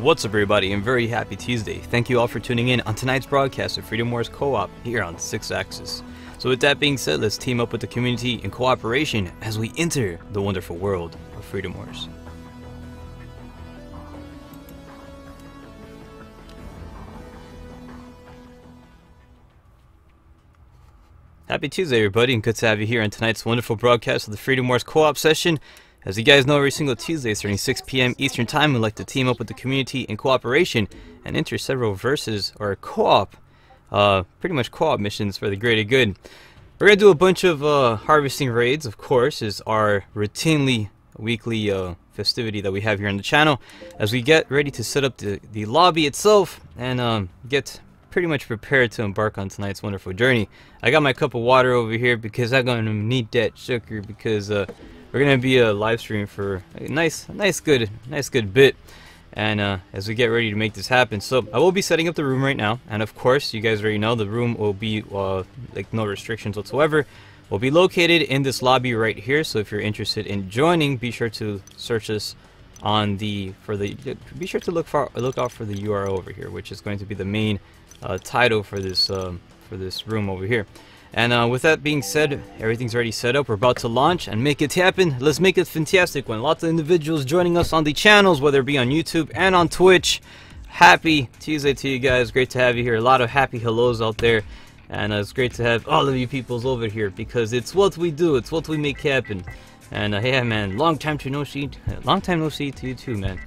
What's up, everybody, and very happy Tuesday. Thank you all for tuning in on tonight's broadcast of Freedom Wars Co-op here on 6 Axis. So with that being said, let's team up with the community in cooperation as we enter the wonderful world of Freedom Wars. Happy Tuesday, everybody, and good to have you here on tonight's wonderful broadcast of the Freedom Wars Co-op session. As you guys know, every single Tuesday starting 6 p.m. Eastern Time, we like to team up with the community in cooperation and enter several versus or co-op, pretty much co-op missions for the greater good. We're going to do a bunch of harvesting raids, of course, is our routinely weekly festivity that we have here on the channel as we get ready to set up the lobby itself and get pretty much prepared to embark on tonight's wonderful journey. I got my cup of water over here because I'm going to need that sugar because we're gonna be a live stream for a nice good bit, and as we get ready to make this happen, so I will be setting up the room right now, and of course, you guys already know the room will be like no restrictions whatsoever. Will be located in this lobby right here. So if you're interested in joining, be sure to search us on be sure to look out for the URL over here, which is going to be the main title for this room over here. And with that being said, everything's already set up. We're about to launch and make it happen. Let's make it a fantastic one. Lots of individuals joining us on the channels, whether it be on YouTube and on Twitch. Happy Tuesday to you guys. Great to have you here. A lot of happy hellos out there. And it's great to have all of you peoples over here because it's what we do. It's what we make happen. And yeah, man, long time no see to you too, man.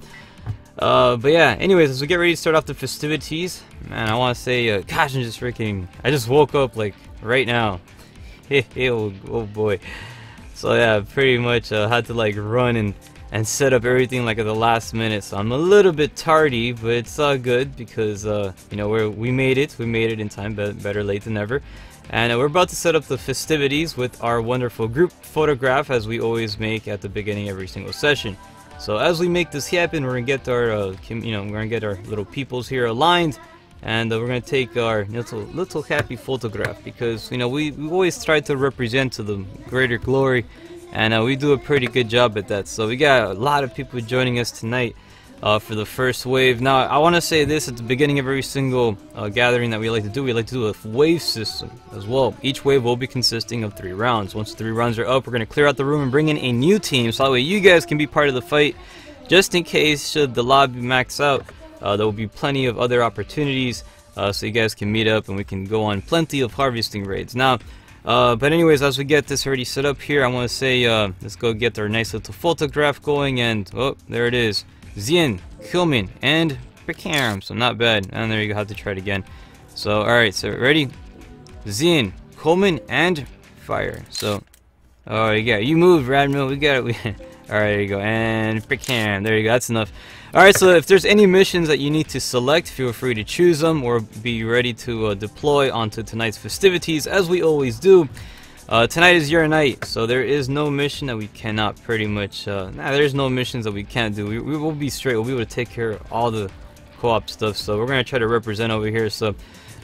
But yeah, anyways, as we get ready to start off the festivities, man, I want to say, gosh, I just woke up like right now. Oh boy. So yeah, pretty much had to like run and set up everything like at the last minute. So I'm a little bit tardy, but it's all good because you know, we made it in time, but better late than never. And we're about to set up the festivities with our wonderful group photograph as we always make at the beginning of every single session. So as we make this happen, we're gonna get our we're gonna get our little peoples here aligned, and we're gonna take our little happy photograph because we always try to represent to the greater glory, and we do a pretty good job at that. So we got a lot of people joining us tonight for the first wave. Now I want to say this at the beginning of every single gathering that we like to do. We like to do a wave system as well. Each wave will be consisting of 3 rounds. Once the 3 rounds are up, we're going to clear out the room and bring in a new team, so that way you guys can be part of the fight. Just in case should the lobby max out, there will be plenty of other opportunities, so you guys can meet up and we can go on plenty of harvesting raids. Now but anyways, as we get this already set up here, I want to say let's go get our nice little photograph going, and oh, there it is. Zien, Kilman, and Prekam. So not bad. And there you go. Have to try it again. So alright, so ready? Zien, Coleman, and fire. So oh, you moved, Radmill. We got it. Alright, there you go. And Prekam. There you go. That's enough. Alright, so if there's any missions that you need to select, feel free to choose them or be ready to deploy onto tonight's festivities, as we always do. Tonight is your night, so there is no mission that we cannot pretty much, there's no missions that we can't do. We will be straight. We'll be able to take care of all the co-op stuff, so we're going to try to represent over here. So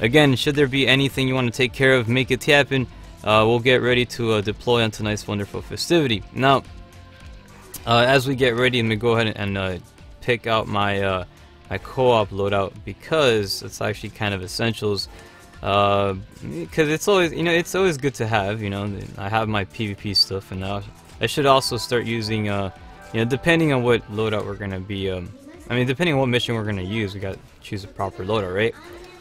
again, should there be anything you want to take care of, make it happen. We'll get ready to deploy on tonight's wonderful festivity. Now, as we get ready, I'm going to go ahead and pick out my my co-op loadout because it's actually kind of essentials. Because it's always, it's always good to have, I have my PvP stuff, and I should also start using, depending on what loadout we're gonna be, depending on what mission we're gonna use, we gotta choose a proper loadout, right?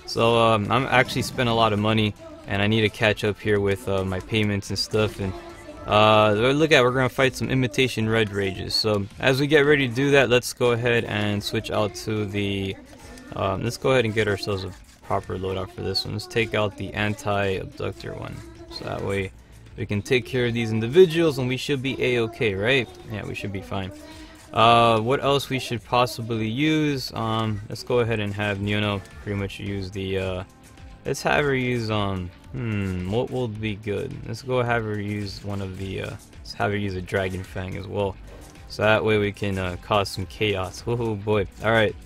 So, I'm actually spent a lot of money, and I need to catch up here with, my payments and stuff, and, we're gonna fight some imitation red rages. So, as we get ready to do that, let's go ahead and switch out to the, let's go ahead and get ourselves a proper loadout for this one. Let's take out the anti-abductor one, so that way we can take care of these individuals and we should be a-okay, right? Yeah, we should be fine. What else we should possibly use? Let's go ahead and have Nyono pretty much use the let's have her use what will be good? Let's go have her use one of the let's have her use a Dragon Fang as well, so that way we can cause some chaos. Oh boy. Alright.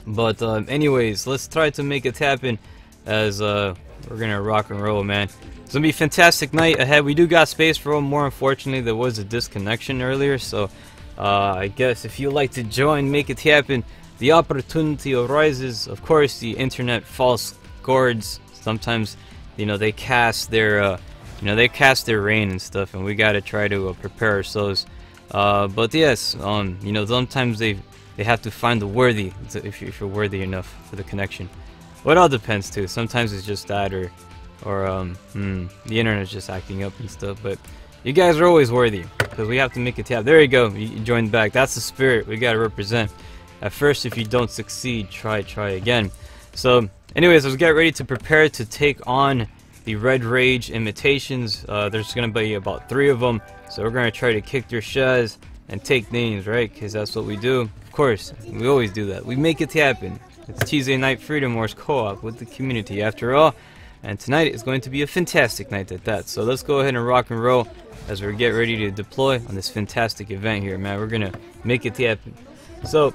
But anyways, let's try to make it happen as we're gonna rock and roll, man. It's gonna be a fantastic night ahead. We do got space for one more. Unfortunately, there was a disconnection earlier, so I guess if you'd like to join, make it happen, the opportunity arises. Of course, the internet false guards sometimes, they cast their rain and stuff, and we gotta try to prepare ourselves. But yes, sometimes they have to find the worthy, if you're worthy enough for the connection. Well, it all depends too. Sometimes it's just that, or the internet's just acting up and stuff. But you guys are always worthy, because we have to make it tap. There you go. You joined back. That's the spirit we gotta represent. At first, if you don't succeed, try again. So, anyways, let's get ready to prepare to take on the Red Rage imitations. There's gonna be about 3 of them. So we're gonna try to kick their shaz and take names, right? Because that's what we do. Of course, we always do that. We make it happen. It's Tuesday night Freedom Wars co-op with the community, after all. And tonight is going to be a fantastic night at that. So let's go ahead and rock and roll as we get ready to deploy on this fantastic event here, man. We're gonna make it happen. So,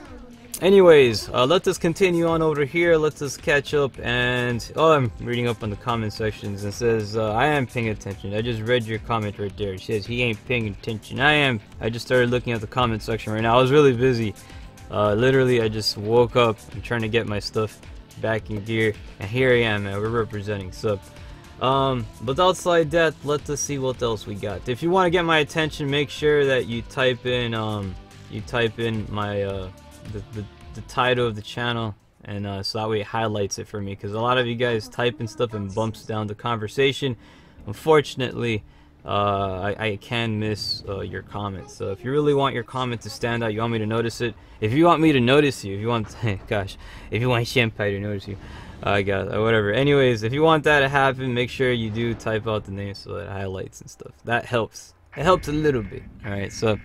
anyways, let us continue on over here. Let us catch up. And I'm reading up on the comment sections, and says I am paying attention. I just read your comment right there. It says he ain't paying attention. I am. I just started looking at the comment section right now. I was really busy. Literally, I just woke up. I'm trying to get my stuff back in gear, and here I am, man. We're representing. So, but outside that, let us see what else we got. If you want to get my attention, make sure that you type in my the title of the channel, and so that way it highlights it for me, because a lot of you guys type and stuff and bumps down the conversation. Unfortunately, I can miss your comments. So if you really want your comment to stand out, you want me to notice it. If you want me to notice you, if you want, gosh, if you want Shenpai to notice you, I got whatever. Anyways, if you want that to happen, make sure you do type out the name so that it highlights and stuff. That helps. It helps a little bit. All right, so.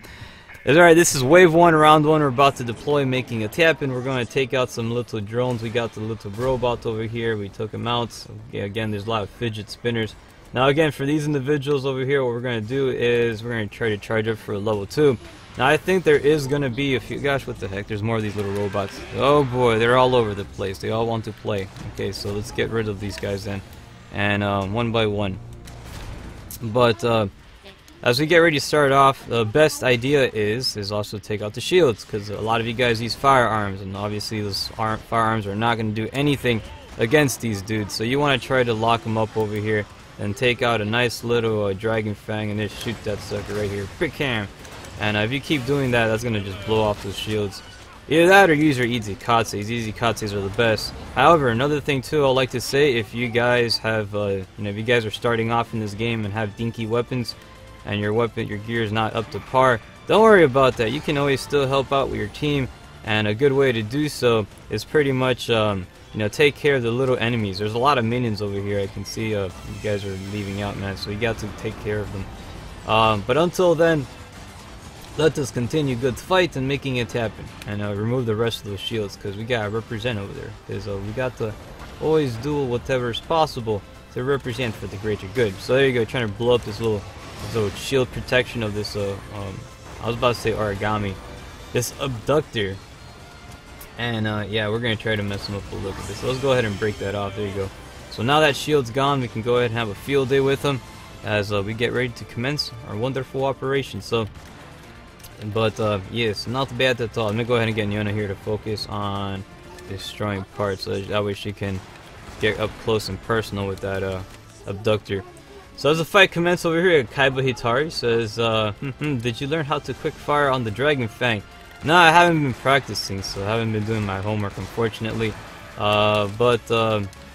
Alright, this is wave 1, round 1. We're about to deploy, making a tap, and we're going to take out some little drones. We got the little robot over here. We took him out. So, yeah, again, there's a lot of fidget spinners. Now, again, for these individuals over here, what we're going to do is we're going to try to charge up for a level 2. Now, I think there is going to be a few... Gosh, what the heck? There's more of these little robots. Oh, boy, they're all over the place. They all want to play. Okay, so let's get rid of these guys then. And one by one. But... as we get ready to start off, the best idea is also take out the shields, because a lot of you guys use firearms, and obviously those firearms are not going to do anything against these dudes. So you want to try to lock them up over here and take out a nice little dragon fang and just shoot that sucker right here. Quick cam. And if you keep doing that, that's going to just blow off those shields. Either that or use your easy katses. Easy katses are the best. However, another thing too, I'd like to say, if you guys have, if you guys are starting off in this game and have dinky weapons, and your gear is not up to par, don't worry about that. You can always still help out with your team, and a good way to do so is pretty much take care of the little enemies. There's a lot of minions over here. I can see you guys are leaving out, man, so you got to take care of them. But until then, let us continue good fight and making it happen, and remove the rest of those shields, because we gotta represent over there, because we got to always do whatever is possible to represent for the greater good. So there you go, trying to blow up this little shield protection of this I was about to say origami, this abductor, and yeah, we're gonna try to mess him up a little bit. So let's go ahead and break that off. There you go. So now that shield's gone, we can go ahead and have a field day with him as we get ready to commence our wonderful operation. So, but yes, not bad at all. Let me go ahead and get Yona here to focus on destroying parts, so that way she can get up close and personal with that abductor. So as the fight commences over here, Kaiba Hitari says, did you learn how to quick fire on the Dragon Fang? No, I haven't been practicing, so I haven't been doing my homework, unfortunately. But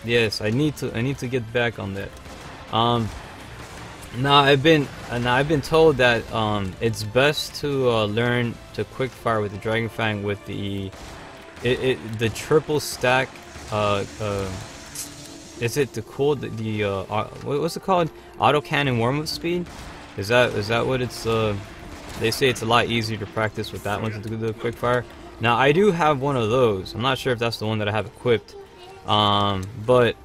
yes, I need to get back on that. Now I've been told that it's best to learn to quick fire with the Dragon Fang with the triple stack. Is it the what's it called? Autocannon warm-up speed? Is that what it's they say it's a lot easier to practice with that one to do the quick fire. Now I do have one of those. I'm not sure if that's the one that I have equipped. But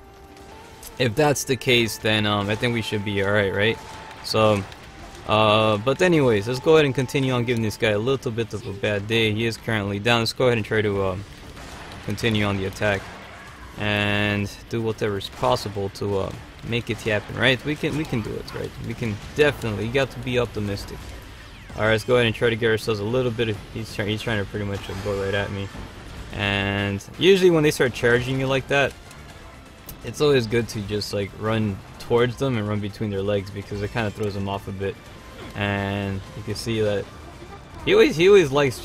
if that's the case, then I think we should be alright, right? So but anyways, let's go ahead and continue on giving this guy a little bit of a bad day. He is currently down. Let's go ahead and try to continue on the attack and do whatever is possible to make it happen, right? We can do it, right? We can definitely. You got to be optimistic. All right, let's go ahead and try to get ourselves a little bit of. He's trying to pretty much go right at me. And usually when they start charging you like that, it's always good to just like run towards them and run between their legs, because it kind of throws them off a bit. And you can see that he always likes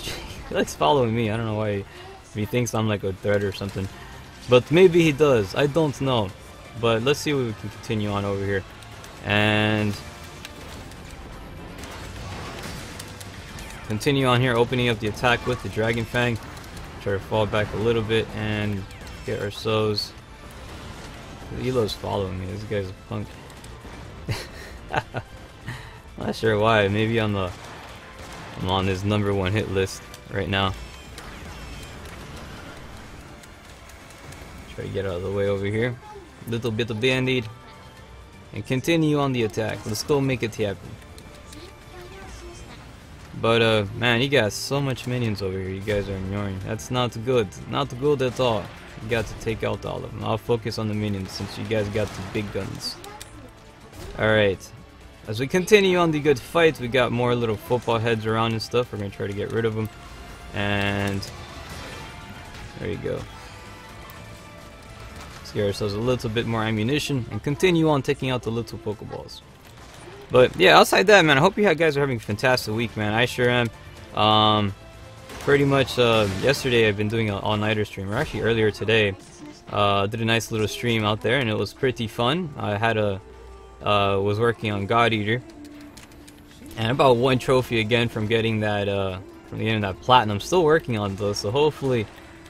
he likes following me. I don't know why. He thinks I'm like a threat or something, but maybe he does. I don't know. But let's see what we can continue on over here. And continue on here, opening up the attack with the Dragon Fang. Try to fall back a little bit and get ourselves. Elo's following me. This guy's a punk. Not sure why. Maybe I'm on his #1 hit list right now. Try to get out of the way over here. Little bit of band-aid. And continue on the attack. Let's still make it happen. But man, you got so much minions over here. You guys are ignoring. That's not good. Not good at all. You got to take out all of them. I'll focus on the minions since you guys got the big guns. Alright. As we continue on the good fight, we got more little football heads around and stuff. We're going to try to get rid of them. And there you go. Let's get ourselves a little bit more ammunition and continue on taking out the little Pokeballs. But yeah, outside that, man, I hope you guys are having a fantastic week, man. I sure am. Pretty much yesterday I've been doing an all-nighter stream, or actually earlier today. Did a nice little stream out there and it was pretty fun. I had was working on God Eater, and about 1 trophy again from getting that from the end of that platinum. Still working on those, so hopefully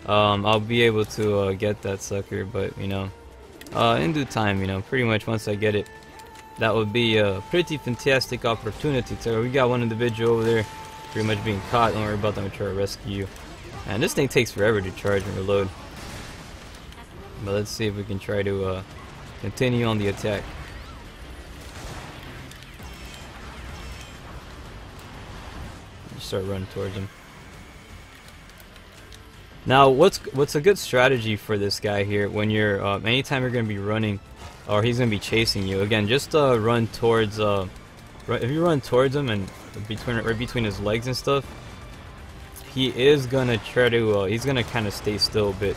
I'll be able to get that sucker. But you know, in due time, you know, pretty much once I get it, that would be a pretty fantastic opportunity. So we got one individual over there pretty much being caught. Don't worry about them. I'm trying to rescue you. And this thing takes forever to charge and reload. But let's see if we can try to continue on the attack. Just start running towards him. Now, what's a good strategy for this guy here when you're anytime you're going to be running, or he's going to be chasing you? Again, just run towards. If you run towards him and right between his legs and stuff, he is gonna try to. He's gonna kind of stay still a bit,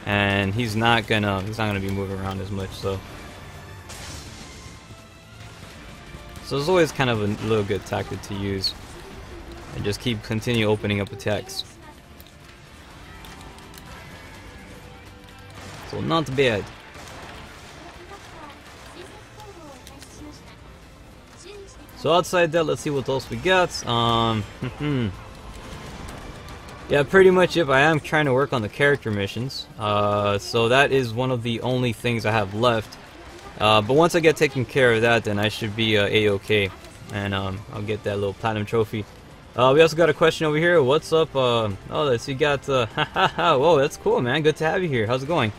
and he's not gonna be moving around as much. So it's always kind of a little good tactic to use, and just continue opening up attacks. So not bad. So outside that, let's see what else we got. Yeah, pretty much I am trying to work on the character missions. So that is one of the only things I have left. But once I get taken care of that, then I should be A-okay. And I'll get that little platinum trophy. We also got a question over here. What's up? Oh, let's see, got whoa, that's cool, man. Good to have you here. How's it going?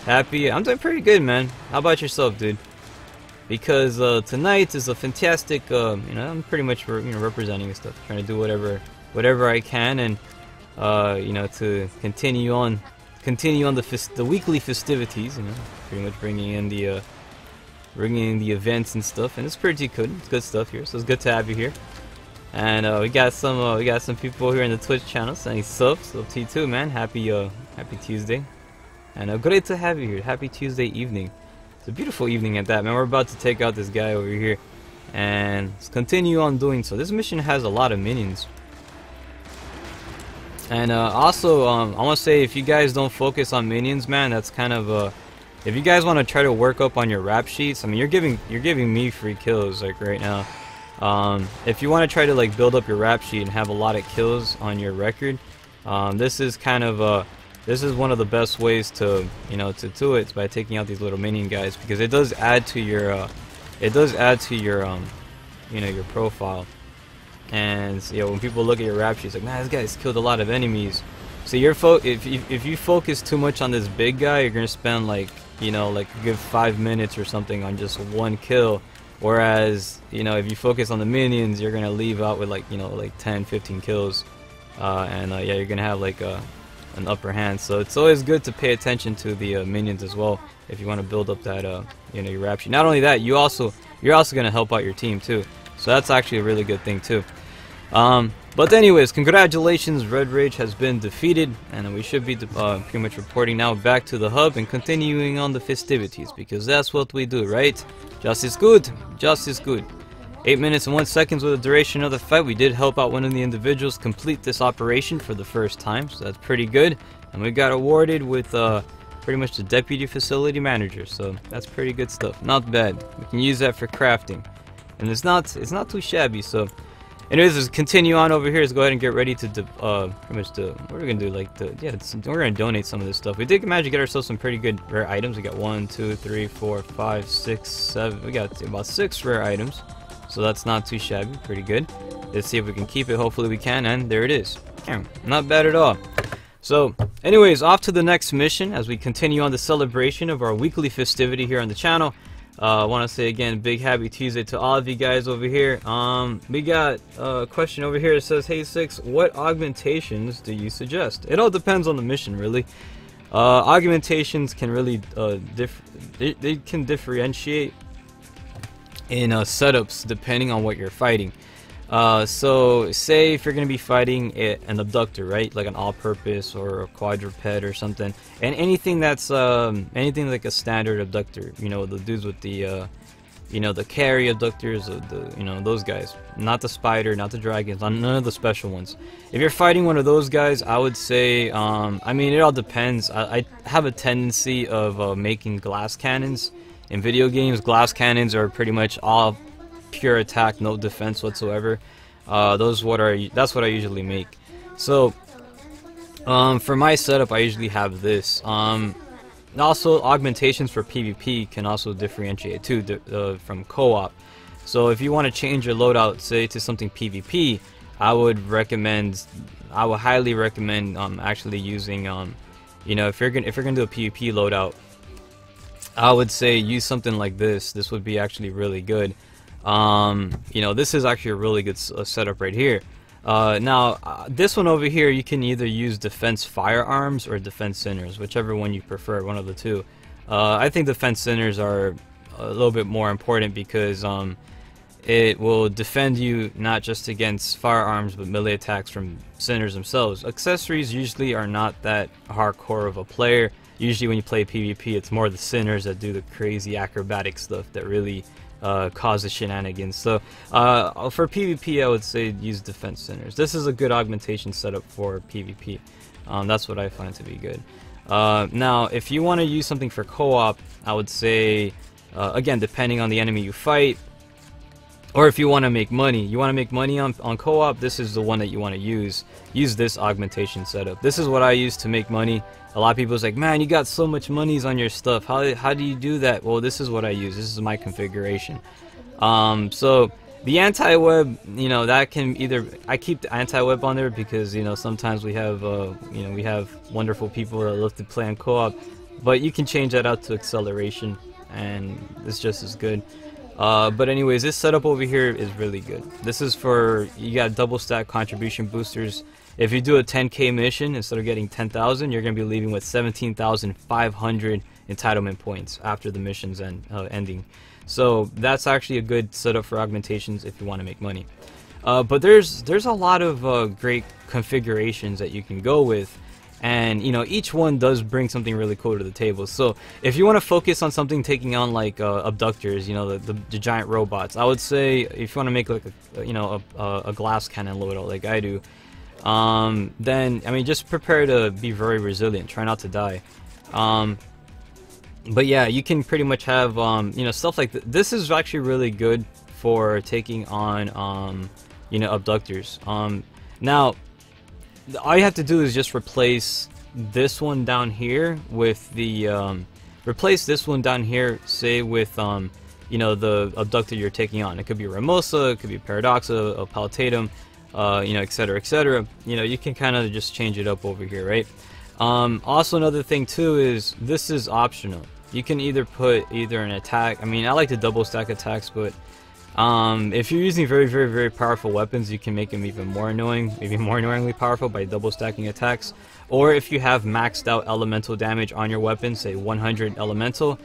Happy? I'm doing pretty good, man. How about yourself, dude? Because tonight is a fantastic, you know, I'm pretty much representing and stuff, trying to do whatever I can, and you know, to continue on the weekly festivities, you know, pretty much bringing in the events and stuff, and it's pretty good. It's good stuff here, so it's good to have you here. And we got some people here in the Twitch channel saying subs, so T2, man, happy Tuesday, and great to have you here. Happy Tuesday evening. It's a beautiful evening at that, man. We're about to take out this guy over here, and let's continue on doing so. This mission has a lot of minions, and also I want to say, if you guys don't focus on minions, man, that's kind of if you guys want to try to work up on your rap sheets. I mean, you're giving me free kills like right now. If you want to try to like build up your rap sheet and have a lot of kills on your record, this is kind of this is one of the best ways to, you know, to do it, by taking out these little minion guys, because it does add to your you know, your profile. And you know, when people look at your rap sheets, like, man, this guy's killed a lot of enemies. So if you focus too much on this big guy, you're gonna spend like, you know, like a good 5 minutes or something on just one kill. Whereas, you know, if you focus on the minions, you're gonna leave out with like, you know, like 10-15 kills, and yeah, you're gonna have like an upper hand. So it's always good to pay attention to the minions as well if you want to build up that you know, your rap sheet. Not only that, you're also gonna help out your team too. So that's actually a really good thing too. But anyways, congratulations, Red Rage has been defeated, and we should be pretty much reporting now back to the hub and continuing on the festivities, because that's what we do, right? Just is good, just is good. 8 minutes and 1 second was the duration of the fight. We did help out one of the individuals complete this operation for the first time, so that's pretty good. And we got awarded with pretty much the deputy facility manager, so that's pretty good stuff. Not bad. We can use that for crafting, and it's not too shabby. So anyways, let's continue on over here. Let's go ahead and get ready to pretty much what we're gonna do, like we're gonna donate some of this stuff. We did manage to get ourselves some pretty good rare items. We got 1, 2, 3, 4, 5, 6, 7. We got about 6 rare items, so that's not too shabby. Pretty good. Let's see if we can keep it. Hopefully we can, and there it is. Not bad at all. So anyways, off to the next mission as we continue on the celebration of our weekly festivity here on the channel. I want to say again, big happy Tuesday to all of you guys over here. We got a question over here that says, hey Six, what augmentations do you suggest? It all depends on the mission, really. Augmentations can really they can differentiate in setups depending on what you're fighting. So say if you're gonna be fighting an abductor, right, like an all-purpose or a quadruped or something, and anything that's anything like a standard abductor, you know, the dudes with the you know, the carry abductors, you know, those guys, not the spider, not the dragons, none of the special ones. If you're fighting one of those guys, I would say I mean, it all depends. I have a tendency of making glass cannons in video games. Glass cannons are pretty much all pure attack, no defense whatsoever. That's what I usually make. So for my setup, I usually have this. Also, augmentations for PvP can also differentiate too from co-op. So if you want to change your loadout, say to something PvP, I would highly recommend actually using you know, if you're gonna do a PvP loadout, I would say use something like this. This would be actually really good. You know, this is actually a really good setup right here. Now, this one over here, you can either use defense firearms or defense centers, whichever one you prefer, one of the two. I think defense centers are a little bit more important because it will defend you not just against firearms but melee attacks from centers themselves. Accessories usually are not that hardcore of a player. Usually when you play PvP, it's more the centers that do the crazy acrobatic stuff that really causes shenanigans. So for PvP, I would say use defense centers. This is a good augmentation setup for PvP. That's what I find to be good. Now, if you want to use something for co-op, I would say, again, depending on the enemy you fight, or if you want to make money, on co-op, this is the one that you want to use. Use this augmentation setup. This is what I use to make money. A lot of people's like, man, you got so much monies on your stuff. How do you do that? Well, this is what I use. This is my configuration. So the anti-web, you know, that can either, I keep the anti-web on there because, you know, sometimes we have you know, we have wonderful people that love to play on co-op, but you can change that out to acceleration, and it's just as good. But anyways, this setup over here is really good. This is for, you got double stack contribution boosters. If you do a 10k mission, instead of getting 10,000, you're going to be leaving with 17,500 entitlement points after the mission's ending. So that's actually a good setup for augmentations if you want to make money. But there's a lot of great configurations that you can go with. And you know, each one does bring something really cool to the table. So if you want to focus on something taking on like abductors, you know, the giant robots, I would say if you want to make like a glass cannon loadout like I do, then I mean, just prepare to be very resilient. Try not to die. But yeah, you can pretty much have you know, stuff like this is actually really good for taking on you know, abductors. Now, all you have to do is just replace this one down here with the say with you know, the abductor you're taking on. It could be a Ramosa, it could be a Paradoxa, a Palitatum, you know, etc, etc. You know, you can kind of just change it up over here, right? Also, another thing too is this is optional. You can either put an attack. I mean, I like to double stack attacks, but if you're using very powerful weapons, you can make them even more annoying, maybe more annoyingly powerful by double stacking attacks. Or if you have maxed out elemental damage on your weapon, say 100 elemental,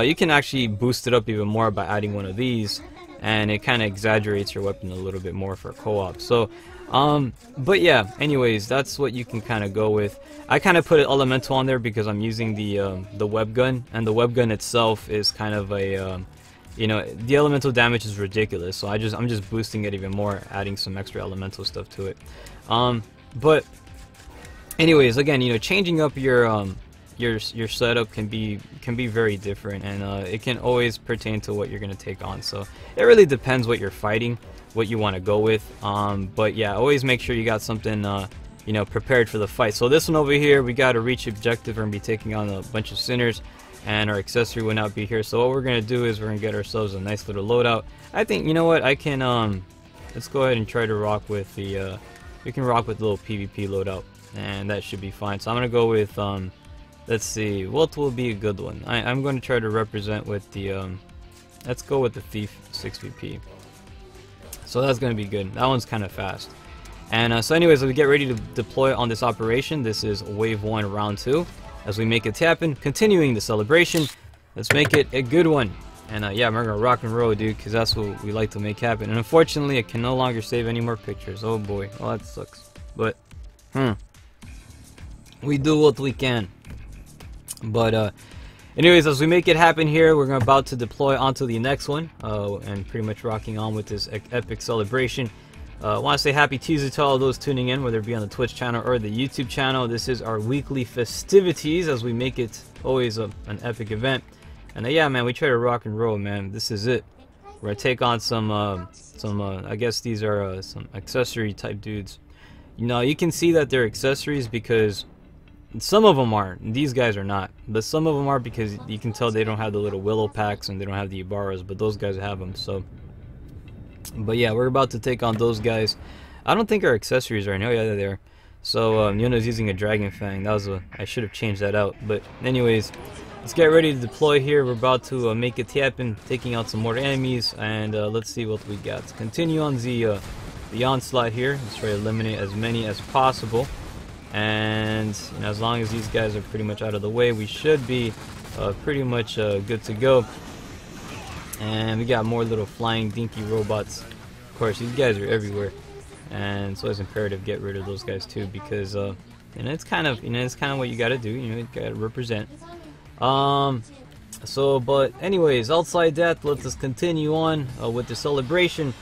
you can actually boost it up even more by adding one of these. and it kind of exaggerates your weapon a little bit more for co-op. So but yeah, anyways, that's what you can kind of go with. I kind of put an elemental on there because I'm using the web gun, and the web gun itself is kind of a you know, the elemental damage is ridiculous, so I'm just boosting it even more, adding some extra elemental stuff to it. But anyways, again, you know, changing up your setup can be very different, and it can always pertain to what you're gonna take on. So it really depends what you're fighting, what you want to go with. But yeah, always make sure you got something you know, prepared for the fight. So this one over here, we got to reach objective. We're gonna be taking on a bunch of sinners, and our accessory will not be here. So what we're gonna do is we're gonna get ourselves a nice little loadout. I think, you know what, I can let's go ahead and try to rock with the we can rock with the little PvP loadout, and that should be fine. So I'm gonna go with let's see, what will be a good one? I'm going to try to represent with the let's go with the Thief 6VP. So that's going to be good. That one's kind of fast. And so anyways, as we get ready to deploy on this operation, this is wave 1, round 2. As we make it happen, continuing the celebration, let's make it a good one. And yeah, we're going to rock and roll, dude, because that's what we like to make happen. And unfortunately, I can no longer save any more pictures. Oh boy, well, that sucks. But, we do what we can. But anyways, as we make it happen here, we're about to deploy onto the next one, and pretty much rocking on with this epic celebration. I want to say happy Tuesday to all those tuning in, whether it be on the Twitch channel or the YouTube channel. This is our weekly festivities as we make it always an epic event. And yeah, man, we try to rock and roll, man. This is it. We're gonna take on some I guess these are some accessory type dudes. You know, you can see that they're accessories because some of them aren't. These guys are not. But some of them are because you can tell they don't have the little willow packs and they don't have the Ibarras, but those guys have them. So, but yeah, we're about to take on those guys. I don't think our accessories right now. Yeah, they're there. So Yuna's using a Dragon Fang. That was I should have changed that out. But anyways, let's get ready to deploy here. We're about to make it happen, taking out some more enemies, and let's see what we got. Let's continue on the onslaught here. Let's try to eliminate as many as possible. And you know, as long as these guys are pretty much out of the way, we should be pretty much good to go. And we got more little flying dinky robots. Of course, these guys are everywhere, and so it's imperative to get rid of those guys too, because you know, it's kind of what you got to do. You know, you got to represent. So, but anyways, outside that, let's just continue on with the celebration.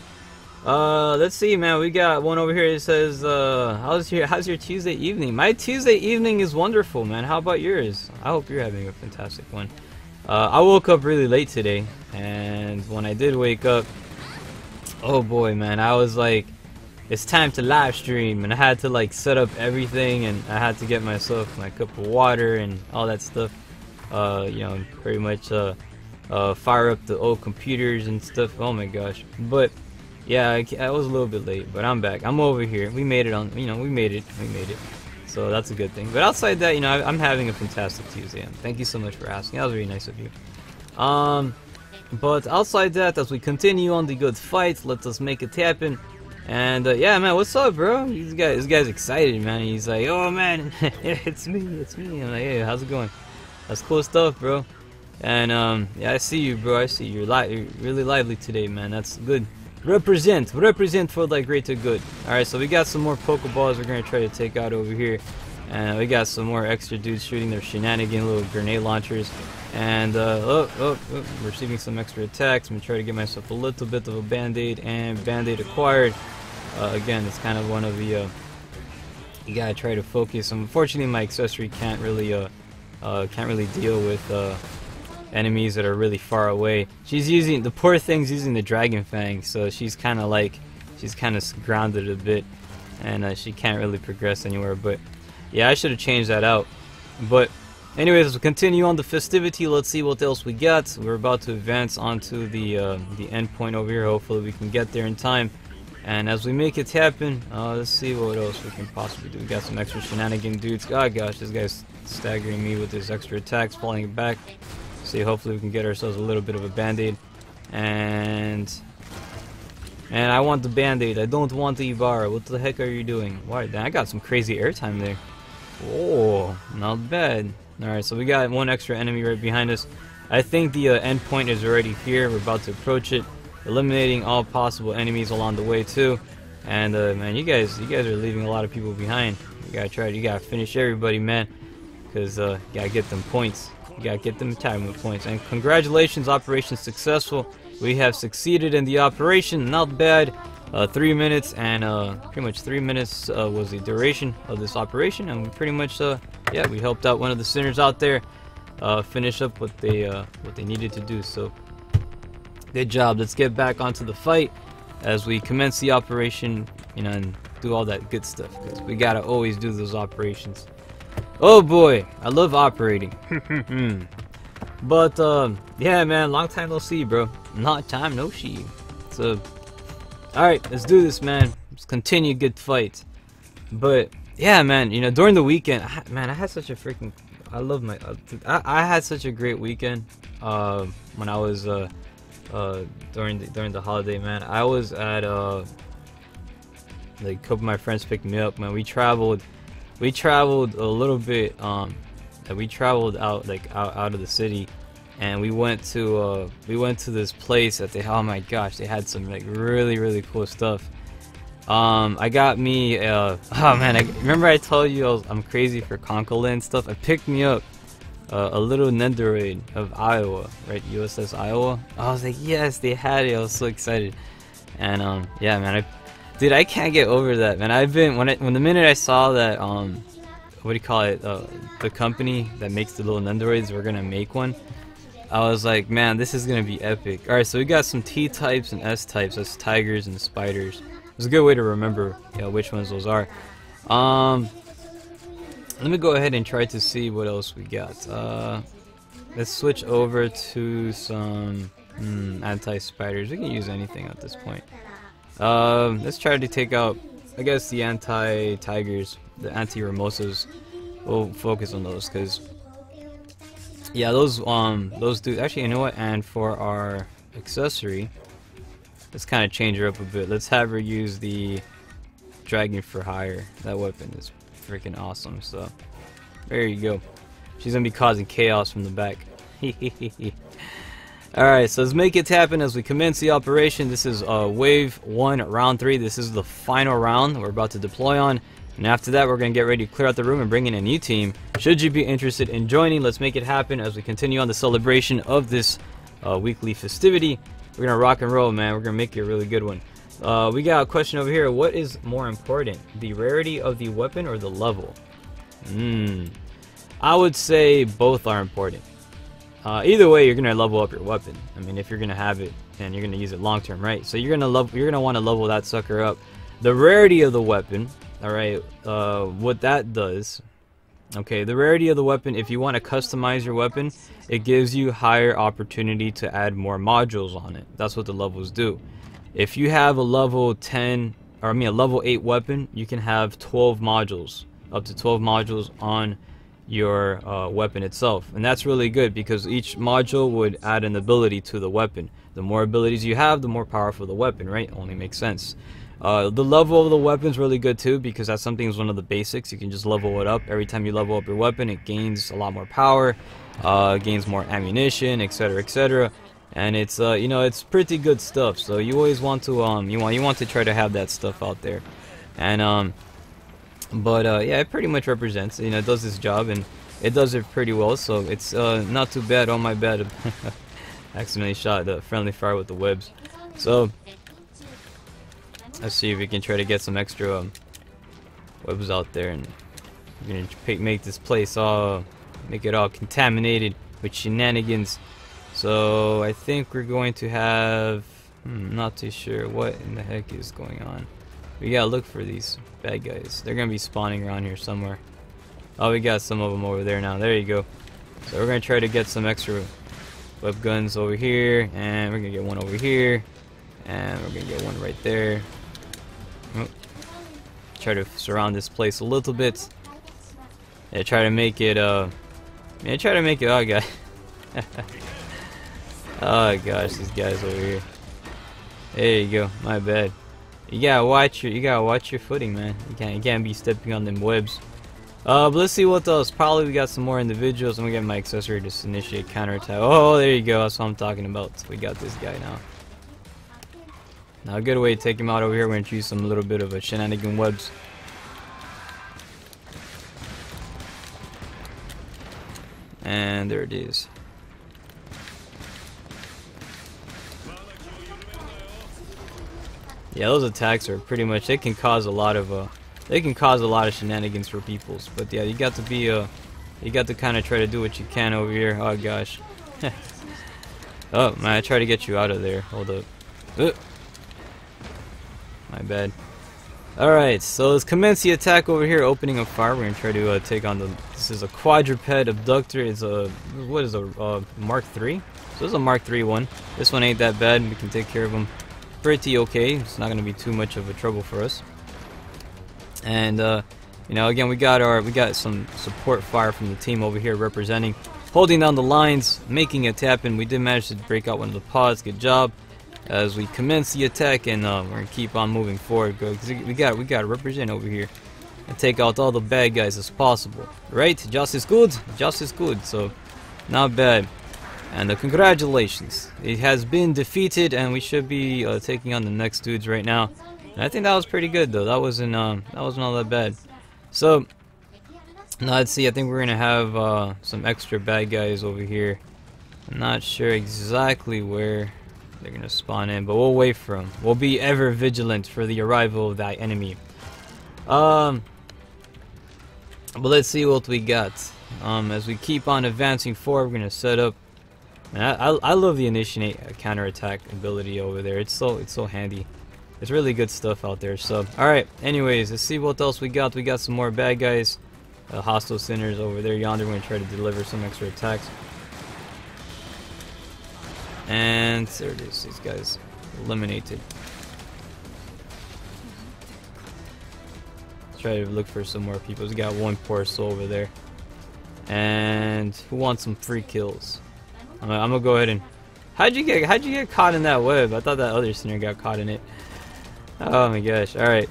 Let's see, man. We got one over here that says, how's your Tuesday evening? My Tuesday evening is wonderful, man. How about yours? I hope you're having a fantastic one. I woke up really late today, and when I did wake up, oh boy, man, I was like, it's time to live stream, and I had to like set up everything, and I had to get myself my cup of water and all that stuff. You know, pretty much fire up the old computers and stuff. Oh my gosh. But yeah, I was a little bit late, but I'm back. I'm over here. We made it on, you know, we made it. So that's a good thing. But outside that, you know, I'm having a fantastic Tuesday. Thank you so much for asking. That was really nice of you. But outside that, as we continue on the good fight, let us make it happen. And yeah, man, what's up, bro? This guy's excited, man. He's like, oh man, it's me. I'm like, hey, how's it going? That's cool stuff, bro. And yeah, I see you, bro. I see you. You're really lively today, man. That's good. Represent for the greater good. Alright, so we got some more Pokeballs we're gonna try to take out over here. And we got some more extra dudes shooting their shenanigan little grenade launchers. And receiving some extra attacks. I'm gonna try to get myself a little bit of a band-aid, and band-aid acquired. Again, it's kind of one of the you gotta try to focus. Unfortunately, my accessory can't really deal with enemies that are really far away. The poor thing's using the Dragon Fang, so she's kind of grounded a bit, and she can't really progress anywhere. But yeah, I should have changed that out. But anyways, as we continue on the festivity, let's see what else we got. We're about to advance onto the end point over here. Hopefully we can get there in time. And as we make it happen, let's see what else we can possibly do. We got some extra shenanigan dudes. Oh gosh, this guy's staggering me with his extra attacks, falling back. See, hopefully we can get ourselves a little bit of a band-aid. And I want the band-aid. I don't want the Ibarra. What the heck are you doing? Why? I got some crazy airtime there. Oh, not bad. Alright, so we got one extra enemy right behind us. I think the end point is already here. We're about to approach it. eliminating all possible enemies along the way too. And man, you guys are leaving a lot of people behind. You gotta finish everybody, man, because you gotta get them points. You gotta get them attainment points. And congratulations, operation successful. We have succeeded in the operation. Not bad. 3 minutes and pretty much 3 minutes was the duration of this operation, and we pretty much yeah, we helped out one of the sinners out there finish up what they needed to do. So good job. Let's get back onto the fight as we commence the operation, you know, and do all that good stuff, because we gotta always do those operations. Oh boy, I love operating. But yeah, man, long time no see, bro. Not time no see. So alright, let's do this, man. Let's continue good fights. But yeah, man, you know, during the weekend, I had such a freaking, I had such a great weekend when I was during the holiday, man. I was at like, a couple of my friends picked me up, man. We traveled a little bit, we traveled out of the city, and we went to this place that oh my gosh, they had some like really cool stuff. I got me oh man, remember I told you I'm crazy for Concoland stuff. I picked me up a little Nendoroid of Iowa, right? USS Iowa. I was like, yes, they had it. I was so excited. And yeah, man, dude, I can't get over that, man. I've been when the minute I saw that what do you call it, the company that makes the little Nendoroids were gonna make one, I was like, man, this is gonna be epic. All right, so we got some T types and S types. That's tigers and spiders. It's a good way to remember, you know, which ones those are. Let me go ahead and try to see what else we got. Let's switch over to some anti-spiders. We can use anything at this point. Let's try to take out, I guess, the anti-tigers, the anti-ramosas. We'll focus on those, because yeah, those do actually, you know what? And for our accessory, let's kind of change her up a bit. Let's have her use the Dragon for Hire. That weapon is freaking awesome. So there you go. She's gonna be causing chaos from the back. Alright, so let's make it happen as we commence the operation. This is wave 1, round 3. This is the final round we're about to deploy on, and after that we're gonna get ready to clear out the room and bring in a new team. Should you be interested in joining, let's make it happen as we continue on the celebration of this weekly festivity. We're gonna rock and roll, man. We're gonna make it a really good one. We got a question over here. What is more important, the rarity of the weapon or the level? I would say both are important. Either way, you're gonna level up your weapon. I mean, if you're gonna have it and you're gonna use it long term, right? So you're gonna want to level that sucker up. The rarity of the weapon, all right. What that does, okay, the rarity of the weapon. If you want to customize your weapon, it gives you higher opportunity to add more modules on it. That's what the levels do. If you have a level 10, or I mean a level 8 weapon, you can have 12 modules, up to 12 modules on your weapon itself, and that's really good because each module would add an ability to the weapon. The more abilities you have, the more powerful the weapon, right? Only makes sense. The level of the weapon is really good too, because that's something is one of the basics. You can just level it up. Every time you level up your weapon, it gains a lot more power, gains more ammunition, etc., etc. And it's you know, it's pretty good stuff. So you always want to you want to try to have that stuff out there. And but yeah, it pretty much represents, you know, it does this job, and it does it pretty well. So it's not too bad. Oh my bad, accidentally shot the friendly fire with the webs. So let's see if we can try to get some extra webs out there, and we're gonna make this place make it all contaminated with shenanigans. So I think we're going to have, not too sure what in the heck is going on. We gotta look for these bad guys. They're gonna be spawning around here somewhere. Oh, we got some of them over there now. There you go. So we're gonna try to get some extra web guns over here, and we're gonna get one over here, and we're gonna get one right there. Oh. Try to surround this place a little bit. Yeah, try to make it oh god. Oh gosh, these guys over here. There you go. My bad. You gotta watch your footing, man. You can't be stepping on them webs. But let's see what else. Probably we got some more individuals. I'm gonna get my accessory to initiate counterattack. Oh, there you go. That's what I'm talking about. So we got this guy now. Now a good way to take him out over here, we're going to use some little bit of a shenanigan webs. And there it is. Yeah, those attacks are pretty much, they can cause a lot of shenanigans for peoples. But yeah, you got to be you got to kind of try to do what you can over here. Oh gosh. Oh man, I tried to get you out of there. Hold up. My bad. Alright, so let's commence the attack over here, opening a fire. We're gonna try to take on the, this is a quadruped abductor. It's a, what is a Mark III? So this is a Mark III one. This one ain't that bad. We can take care of them pretty okay. It's not gonna be too much of a trouble for us. And you know, again, we got some support fire from the team over here representing, holding down the lines, making it happen. We did manage to break out one of the pods. Good job. As we commence the attack, and we're gonna keep on moving forward, because we got to represent over here and take out all the bad guys as possible. Right? Just is good. Just is good. So, not bad. And congratulations, it has been defeated, and we should be taking on the next dudes right now. And I think that was pretty good though. That wasn't all that bad. So now let's see. I think we're gonna have some extra bad guys over here. I'm not sure exactly where they're gonna spawn in, but we'll wait for them. We'll be ever vigilant for the arrival of that enemy. But let's see what we got. As we keep on advancing forward, we're gonna set up. And I love the initiate counterattack ability over there. It's so handy. It's really good stuff out there. So alright, anyways, let's see what else we got. We got some more bad guys, hostile sinners over there yonder. We're gonna try to deliver some extra attacks. And there it is, these guys eliminated. Let's try to look for some more people. We got one poor soul over there. And who wants some free kills? I'm gonna go ahead and, how'd you get caught in that web? I thought that other sinner got caught in it. Oh my gosh. Alright,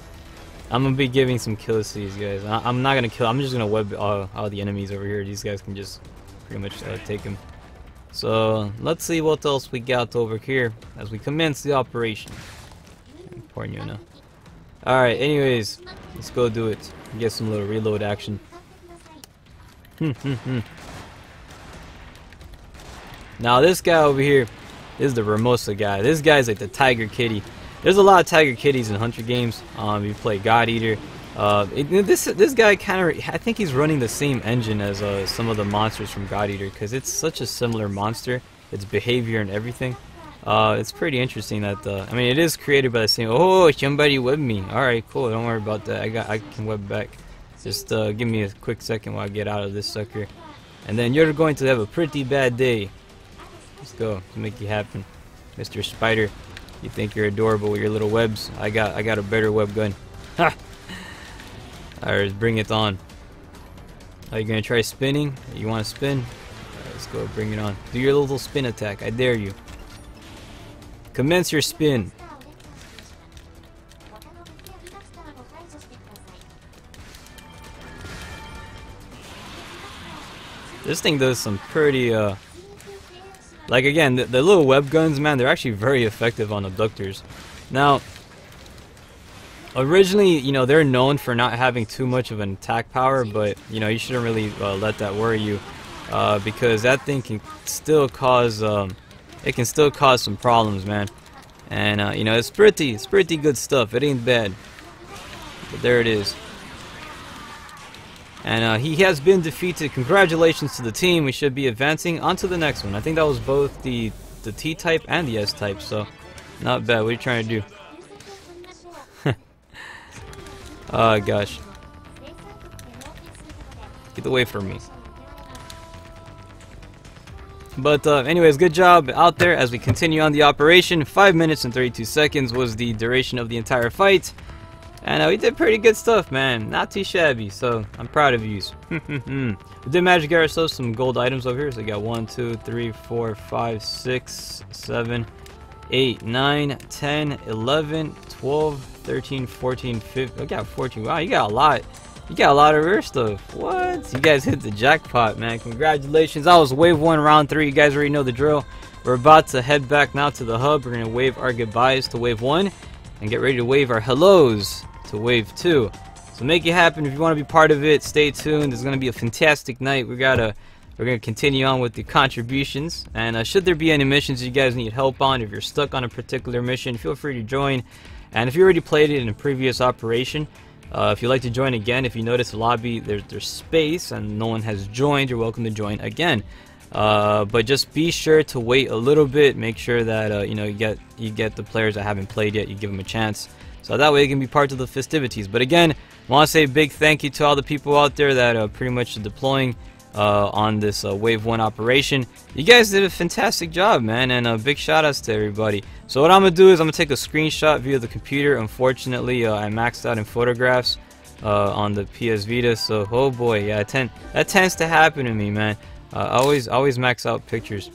I'm gonna be giving some kills to these guys. I'm not gonna kill, I'm just gonna web all the enemies over here. These guys can just pretty much take them. So let's see what else we got over here as we commence the operation. Pornuna. Alright, anyways, let's go do it. Get some little reload action. Now this guy over here is the Ramosa guy. This guy's like the Tiger Kitty. There's a lot of Tiger Kitties in Hunter games. You play God Eater. This guy kind of, I think he's running the same engine as some of the monsters from God Eater, because it's such a similar monster. Its behavior and everything. It's pretty interesting that I mean, it is created by the same. Oh, somebody webbed me. All right, cool. Don't worry about that. I can web back. Just give me a quick second while I get out of this sucker, and then you're going to have a pretty bad day. Let's go. Let's make it happen, Mr. Spider. You think you're adorable with your little webs? I got a better web gun. Ha! Alright, let's bring it on. Are you gonna try spinning? You wanna spin? Right, let's go, bring it on. Do your little spin attack, I dare you. Commence your spin. This thing does some pretty, like again, the little web guns, man, they're actually very effective on abductors. Now, originally, you know, they're known for not having too much of an attack power, but, you know, you shouldn't really let that worry you, because that thing can still cause, it can still cause some problems, man. And, you know, it's pretty good stuff. It ain't bad. But there it is. And he has been defeated. Congratulations to the team. We should be advancing on to the next one. I think that was both the T-type and the S-type, so not bad. What are you trying to do? Oh gosh. Get away from me. But anyways, good job out there as we continue on the operation. 5 minutes and 32 seconds was the duration of the entire fight. And we did pretty good stuff, man. Not too shabby, so I'm proud of you. We did manage to get ourselves some gold items over here. So we got 1, 2, 3, 4, 5, 6, 7, 8, 9, 10, 11, 12, 13, 14, 15. We got 14. Wow, you got a lot. You got a lot of rare stuff. What? You guys hit the jackpot, man. Congratulations. That was wave 1, round 3. You guys already know the drill. We're about to head back now to the hub. We're going to wave our goodbyes to wave 1. and get ready to wave our hellos to wave 2. So make it happen. If you want to be part of it, stay tuned. It's going to be a fantastic night. We're going to continue on with the contributions, and should there be any missions you guys need help on, if you're stuck on a particular mission, feel free to join. And if you already played it in a previous operation, if you'd like to join again, if you notice the lobby, there's space and no one has joined, you're welcome to join again. But just be sure to wait a little bit. Make sure that you know, you get the players that haven't played yet. You give them a chance, so that way they can be part of the festivities. But again, I want to say a big thank you to all the people out there that are pretty much deploying on this Wave 1 operation. You guys did a fantastic job, man, and big shout outs to everybody. So what I'm gonna do is I'm gonna take a screenshot via the computer. Unfortunately, I maxed out in photographs on the PS Vita, so oh boy, yeah, that tends to happen to me, man. Always max out pictures.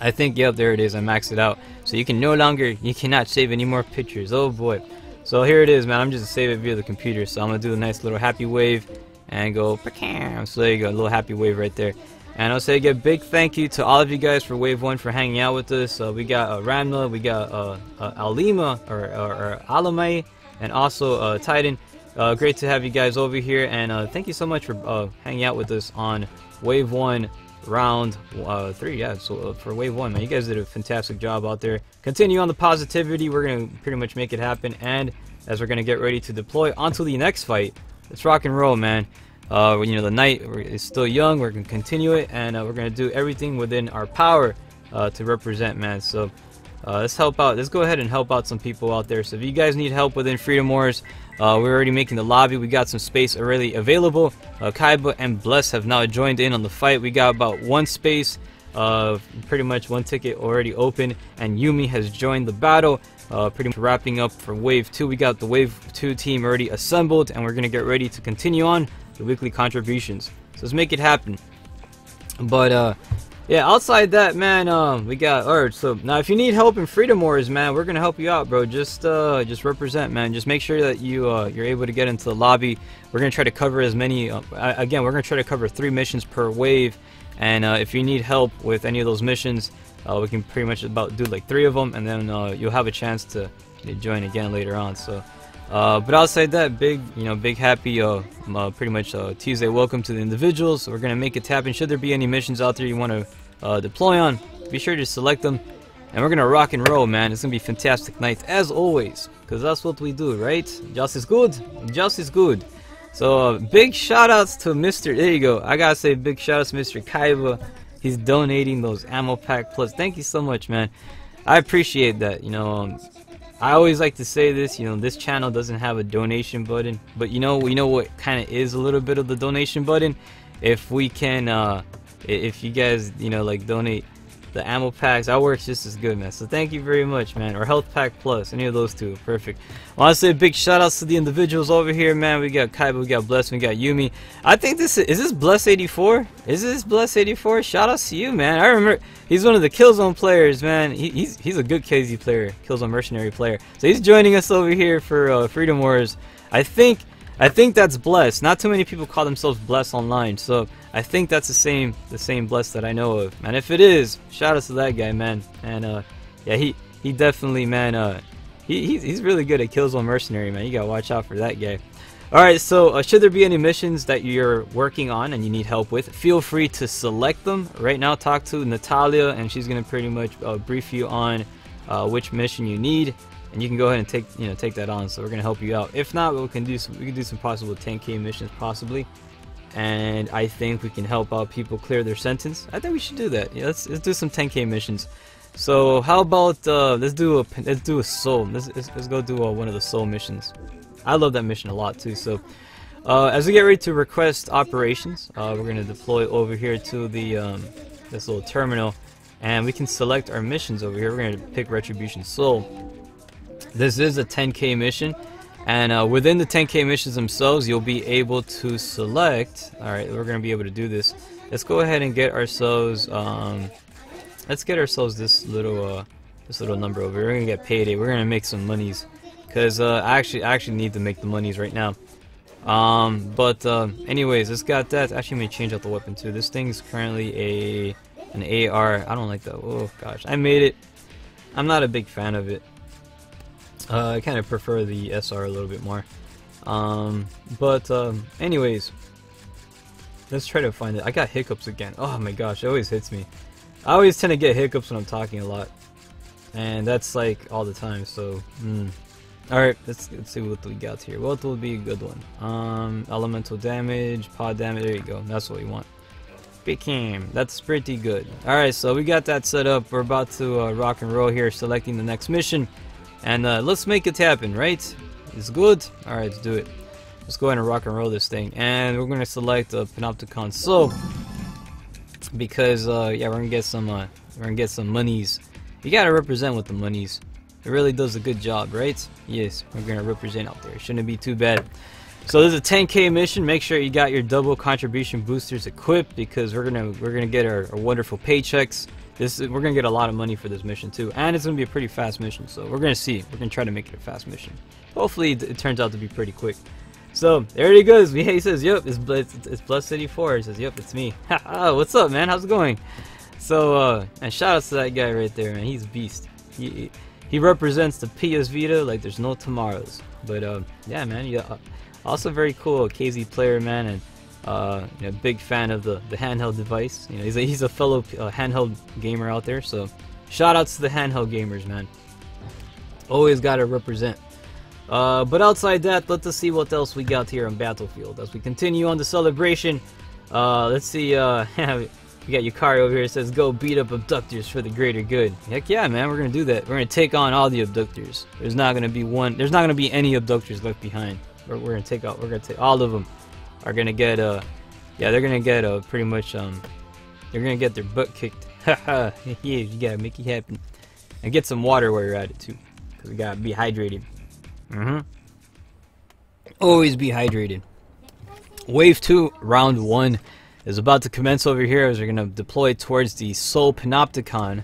I think, yep, there it is, I maxed it out, so you cannot save any more pictures. Oh boy. So here it is, man. I'm just gonna save it via the computer, so I'm gonna do a nice little happy wave and go, so there you go, a little happy wave right there. And I'll say again, big thank you to all of you guys for Wave 1 for hanging out with us. We got Ramla, we got Alima, or Alamai, and also Titan. Great to have you guys over here, and thank you so much for hanging out with us on Wave 1 round 3. Yeah, so for Wave 1, man, you guys did a fantastic job out there. Continue on the positivity. We're going to pretty much make it happen, and as we're going to get ready to deploy onto the next fight, let's rock and roll, man. You know, the night is still young. We're going to continue it, and we're going to do everything within our power to represent, man. So let's help out. Let's go ahead and help out some people out there. So if you guys need help within Freedom Wars, we're already making the lobby. We got some space already available. Kaiba and Bless have now joined in on the fight. We got about one space, pretty much one ticket already open, and Yumi has joined the battle. Pretty much wrapping up for Wave 2. We got the Wave 2 team already assembled, and we're going to get ready to continue on the weekly contributions. So let's make it happen. But yeah, outside that, man, we got, alright, so now if you need help in Freedom Wars, man, we're gonna help you out, bro. Just represent, man. Just make sure that you're able to get into the lobby. We're gonna try to cover as many, again, we're gonna try to cover 3 missions per wave, and if you need help with any of those missions, we can pretty much about do like 3 of them, and then you'll have a chance to join again later on. So but outside that, big happy pretty much Tuesday welcome to the individuals. We're gonna make it happen. Should there be any missions out there you want to deploy on, be sure to select them, and we're gonna rock and roll, man. It's gonna be fantastic night as always, because that's what we do, right? Just is good, just is good. So big shout outs to Mr. There you go, I gotta say big shout outs to Mr. Kaiba. He's donating those ammo pack plus. Thank you so much, man. I appreciate that. You know, I always like to say this, you know, this channel doesn't have a donation button, but you know, we know what kind of is a little bit of the donation button. If we can, if you guys, you know, like donate the ammo packs, that works just as good, man. So thank you very much, man. Or health pack plus, any of those two, perfect. I want to say big shout outs to the individuals over here, man. We got Kaiba, we got Bless, we got Yumi. I think is this Bless 84? Is this Bless 84? Shout outs to you, man. I remember he's one of the Killzone players, man. He's a good KZ player, Killzone mercenary player. So he's joining us over here for Freedom Wars. I think that's Bless. Not too many people call themselves Bless online, so I think that's the same Bless that I know of. And if it is, shout out to that guy, man. And yeah, he definitely, man, he's really good at Killzone mercenary, man. You gotta watch out for that guy. Alright, so should there be any missions that you're working on and you need help with, feel free to select them. Right now, talk to Natalia, and she's gonna pretty much brief you on which mission you need, and you can go ahead and take that on. So we're gonna help you out. If not, we can do some possible 10K missions possibly, and I think we can help out people clear their sentence. I think we should do that. Yeah, let's do some 10K missions. So how about let's do a soul. Let's go do one of the soul missions. I love that mission a lot too. So as we get ready to request operations, we're gonna deploy over here to the this little terminal, and we can select our missions over here. We're gonna pick Retribution Soul. This is a 10K mission, and within the 10K missions themselves, you'll be able to select. All right, we're gonna be able to do this. Let's go ahead and get ourselves let's get ourselves this little number over here. We're gonna get payday. We're gonna make some monies, because I actually need to make the monies right now. Anyways, let's got that. Actually, I'm gonna change out the weapon too. This thing's currently an AR. I don't like that. Oh gosh, I made it. I'm not a big fan of it. I kind of prefer the SR a little bit more. Anyways, let's try to find it. I got hiccups again. Oh my gosh, it always hits me. I always tend to get hiccups when I'm talking a lot, and that's like all the time. So, all right, let's see what we got here. What will be a good one? Elemental damage, pod damage. There you go. That's what we want. Became. That's pretty good. All right, so we got that set up. We're about to rock and roll here, selecting the next mission, and let's make it happen. Right? It's good. All right, let's do it. Let's go ahead and rock and roll this thing, and we're gonna select a Panopticon. So, because yeah, we're gonna get some monies. You gotta represent with the monies. It really does a good job, right? Yes, we're gonna represent out there. Shouldn't be too bad. So this is a 10K mission. Make sure you got your double contribution boosters equipped, because we're gonna get our wonderful paychecks. We're gonna get a lot of money for this mission too, and it's gonna be a pretty fast mission. So we're gonna see. We're gonna try to make it a fast mission. Hopefully it turns out to be pretty quick. So there he goes. He says, "Yep, it's Plus City 4." He says, "Yep, it's me." What's up, man? How's it going? So and shout outs to that guy right there, man. He's a beast. He represents the PS Vita like there's no tomorrows. But yeah, man. Yeah, also very cool KZ player, man, and you know, big fan of the handheld device. You know, he's a fellow handheld gamer out there. So shout outs to the handheld gamers, man. Always gotta represent. But outside that, let's see what else we got here on Battlefield as we continue on the celebration. Let's see. We got Yukari over here. It says, "Go beat up abductors for the greater good." Heck yeah, man. We're gonna do that. We're gonna take on all the abductors. There's not gonna be any abductors left behind. We're gonna take all of them. Are gonna get yeah, they're gonna get pretty much they're gonna get their butt kicked. Haha. Yeah, you gotta make it happen. And get some water while you're at it too, because we gotta be hydrated. Always be hydrated. Wave 2, round 1 is about to commence over here as we're gonna deploy towards the Soul Panopticon.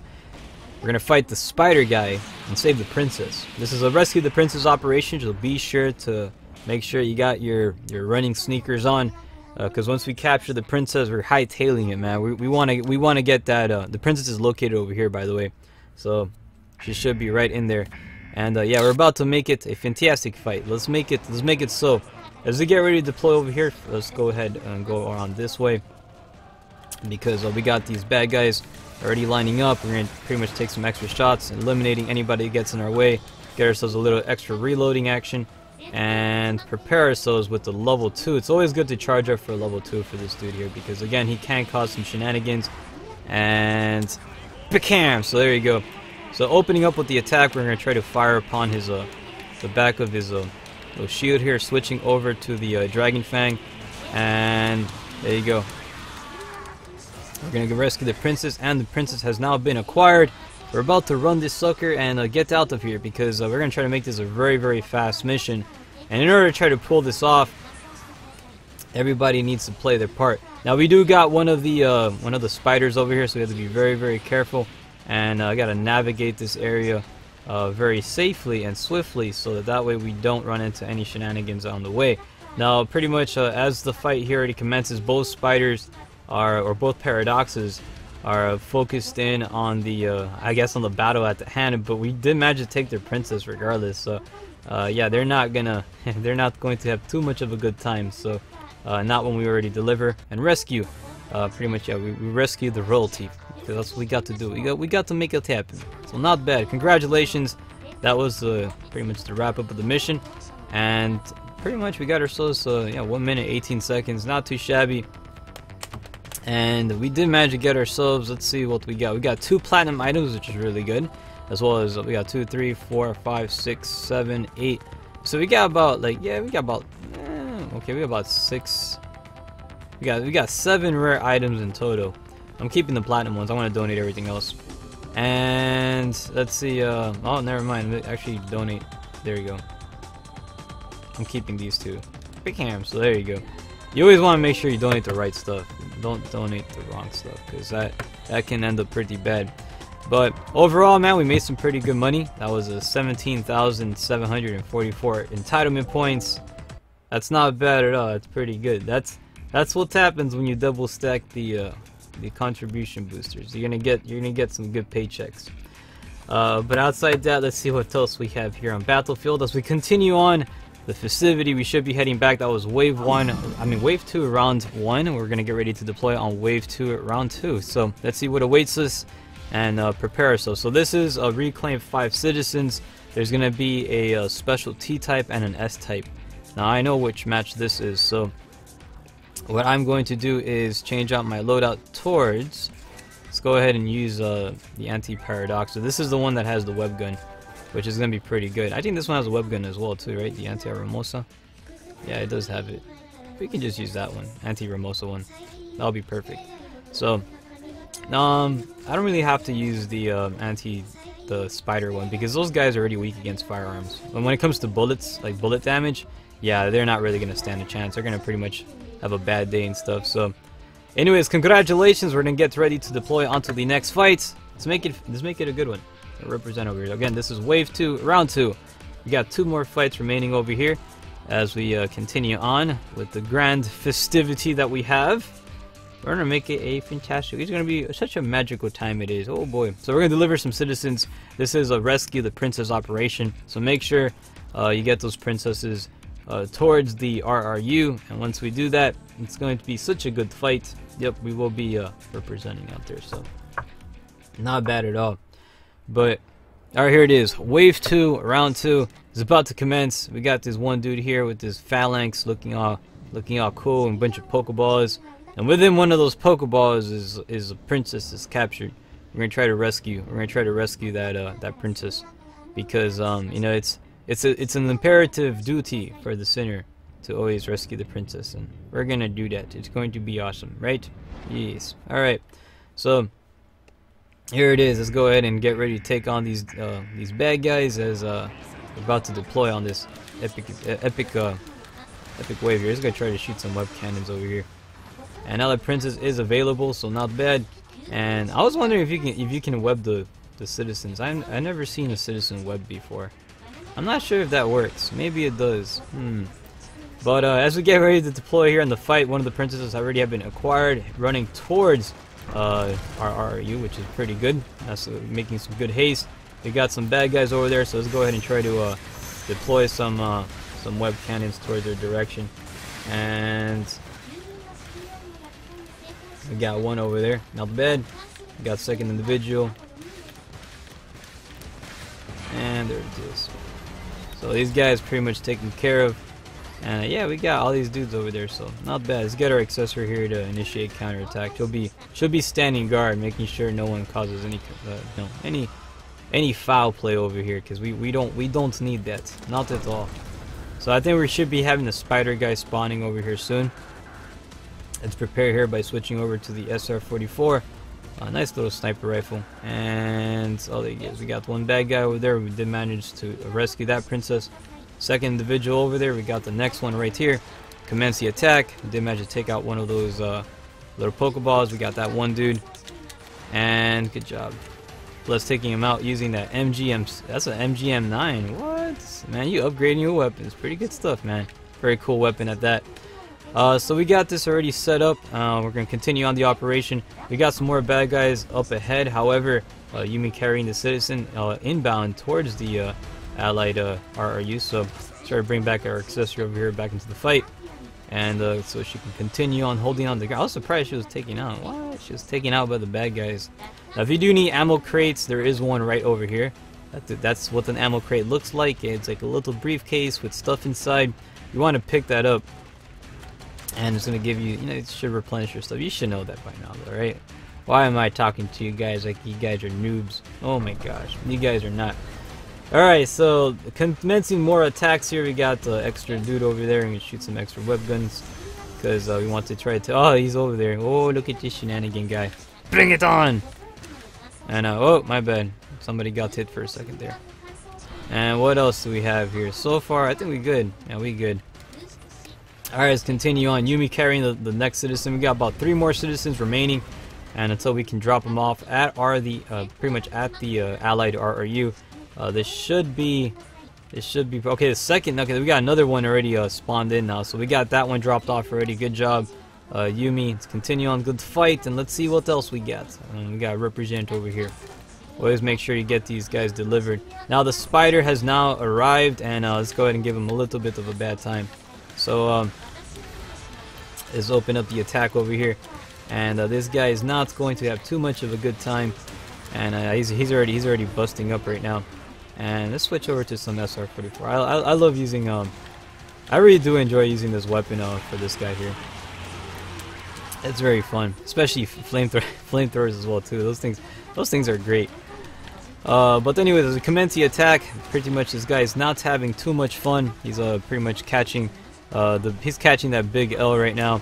We're gonna fight the spider guy and save the princess. This is a rescue the princess operation, so be sure to make sure you got your running sneakers on, because once we capture the princess, we're hightailing it, man. We wanna get that. The princess is located over here, by the way, so she should be right in there. And yeah, we're about to make it a fantastic fight. Let's make it so. As we get ready to deploy over here, let's go ahead and go around this way, because we got these bad guys already lining up. We're going to pretty much take some extra shots, eliminating anybody that gets in our way, get ourselves a little extra reloading action, and prepare ourselves with the level 2. It's always good to charge up for level 2 for this dude here, because again, he can cause some shenanigans. And bam! So there you go. So opening up with the attack, we're going to try to fire upon his the back of his little shield here, switching over to the Dragon Fang, and there you go. We're going to rescue the princess, and the princess has now been acquired. We're about to run this sucker and get out of here, because we're going to try to make this a very, very fast mission. And in order to try to pull this off, everybody needs to play their part. Now we do got one of the spiders over here, so we have to be very, very careful. And I got to navigate this area very safely and swiftly, so that way we don't run into any shenanigans on the way. Now pretty much as the fight here already commences, both spiders or both paradoxes are focused in on the I guess on the battle at the hand, but we did manage to take their princess regardless. So yeah, they're not going to have too much of a good time. So not when we already deliver and rescue. Pretty much, yeah, we rescued the royalty. That's what we got to do. We got to make it happen. So not bad. Congratulations. That was pretty much the wrap up of the mission, and pretty much we got ourselves yeah, 1 minute 18 seconds. Not too shabby. And we did manage to get ourselves. Let's see what we got. We got 2 platinum items, which is really good, as well as we got 2, 3, 4, 5, 6, 7, 8. So we got about okay, we got about 6. We got 7 rare items in total. I'm keeping the platinum ones. I want to donate everything else. And let's see. Oh, never mind. Actually, donate. There you go. I'm keeping these 2. Big ham. So there you go. You always want to make sure you donate the right stuff. Don't donate the wrong stuff, because that can end up pretty bad. But overall, man, we made some pretty good money. That was a 17,744 entitlement points. That's not bad at all. That's pretty good. That's what happens when you double stack the contribution boosters. You're gonna get some good paychecks. But outside that, let's see what else we have here on Battlefield. As we continue on the festivity, we should be heading back. That was wave 2 round 1, and we're going to get ready to deploy on wave 2 round 2. So let's see what awaits us and prepare ourselves. So this is a reclaim 5 citizens. There's going to be a special T type and an S type. Now I know which match this is, so what I'm going to do is change out my loadout towards, let's go ahead and use the anti-paradox. So this is the one that has the web gun, which is going to be pretty good. I think this one has a web gun as well too, right? The anti-Ramosa. Yeah, it does have it. We can just use that one, anti-Ramosa one. That'll be perfect. So I don't really have to use the spider one, because those guys are already weak against firearms. But when it comes to bullets, like bullet damage, yeah, they're not really going to stand a chance. They're going to pretty much have a bad day and stuff. So anyways, congratulations. We're going to get ready to deploy onto the next fight. Let's make it a good one. I'll represent over here. Again, this is wave 2, round 2. We got 2 more fights remaining over here as we continue on with the grand festivity that we have. We're going to make it a fantastic, it's going to be such a magical time it is. Oh boy. So we're going to deliver some citizens. This is a rescue the princess operation. So make sure you get those princesses towards the RRU. And once we do that, it's going to be such a good fight. Yep, we will be representing out there. So not bad at all. But alright, here it is. Wave 2, round 2 is about to commence. We got this one dude here with this phalanx looking all cool and a bunch of Pokeballs. And within one of those Pokeballs is a princess that's captured. We're gonna try to rescue. That princess, because you know, it's an imperative duty for the sinner to always rescue the princess, and we're gonna do that. It's going to be awesome, right? Yes. All right. So here it is. Let's go ahead and get ready to take on these bad guys as we're about to deploy on this epic wave here. Just gonna try to shoot some web cannons over here. And Allied Princess is available, so not bad. And I was wondering if you can web the citizens. I never seen a citizen web before. I'm not sure if that works. Maybe it does. But as we get ready to deploy here in the fight, one of the princesses already have been acquired, running towards our RRU, which is pretty good. That's making some good haste. We got some bad guys over there, so let's go ahead and try to deploy some web cannons towards their direction. And we got one over there, not bad. We got second individual, and there it is. So these guys pretty much taken care of, and yeah, we got all these dudes over there, so not bad. Let's get our accessory here to initiate counterattack. She'll be standing guard, making sure no one causes any foul play over here, because we don't need that, not at all. So I think we should be having the spider guy spawning over here soon. Let's prepare here by switching over to the SR-44. A nice little sniper rifle. And all they get is we got one bad guy over there. We did manage to rescue that princess. Second individual over there. We got the next one right here. Commence the attack. We did manage to take out one of those little Pokeballs. We got that one dude. And good job. Plus taking him out using that MGM. That's an MGM-9. What? Man, you upgrading your weapons. Pretty good stuff, man. Very cool weapon at that. So we got this already set up. We're going to continue on the operation. We got some more bad guys up ahead. However, Yumi carrying the citizen inbound towards the allied RRU. So try to bring back our accessory over here back into the fight. And so she can continue on holding on to the guy. I was surprised she was taken out. What? She was taken out by the bad guys. Now if you do need ammo crates, there is one right over here. That's what an ammo crate looks like. It's like a little briefcase with stuff inside. You want to pick that up. And it's going to give you, it should replenish your stuff. You should know that by now, though, right? Why am I talking to you guys like you guys are noobs? Oh my gosh, you guys are not. Alright, so commencing more attacks here. We got the extra dude over there. I'm going to shoot some extra web guns. Because we want to try to, oh, he's over there. Oh, look at this shenanigan guy. Bring it on! And, oh, my bad. Somebody got hit for a second there. And what else do we have here? So far, I think we good. Yeah, we good. Alright, let's continue on. Yumi carrying the next citizen. We got about 3 more citizens remaining, and until we can drop them off at pretty much at the allied RRU. This should be okay. The second, okay, we got another one already spawned in now, so we got that one dropped off already. Good job, Yumi. Let's continue on. Good fight, and let's see what else we got. We got a represent over here. Always make sure you get these guys delivered. Now the spider has now arrived, and let's go ahead and give him a little bit of a bad time. So let's open up the attack over here, and this guy is not going to have too much of a good time, and he's already busting up right now. And let's switch over to some SR-44. I love using I really do enjoy using this weapon for this guy here. It's very fun, especially flamethrowers as well too. Those things are great. But anyways, as we commence the attack, pretty much this guy is not having too much fun. He's pretty much catching he's catching that big L right now,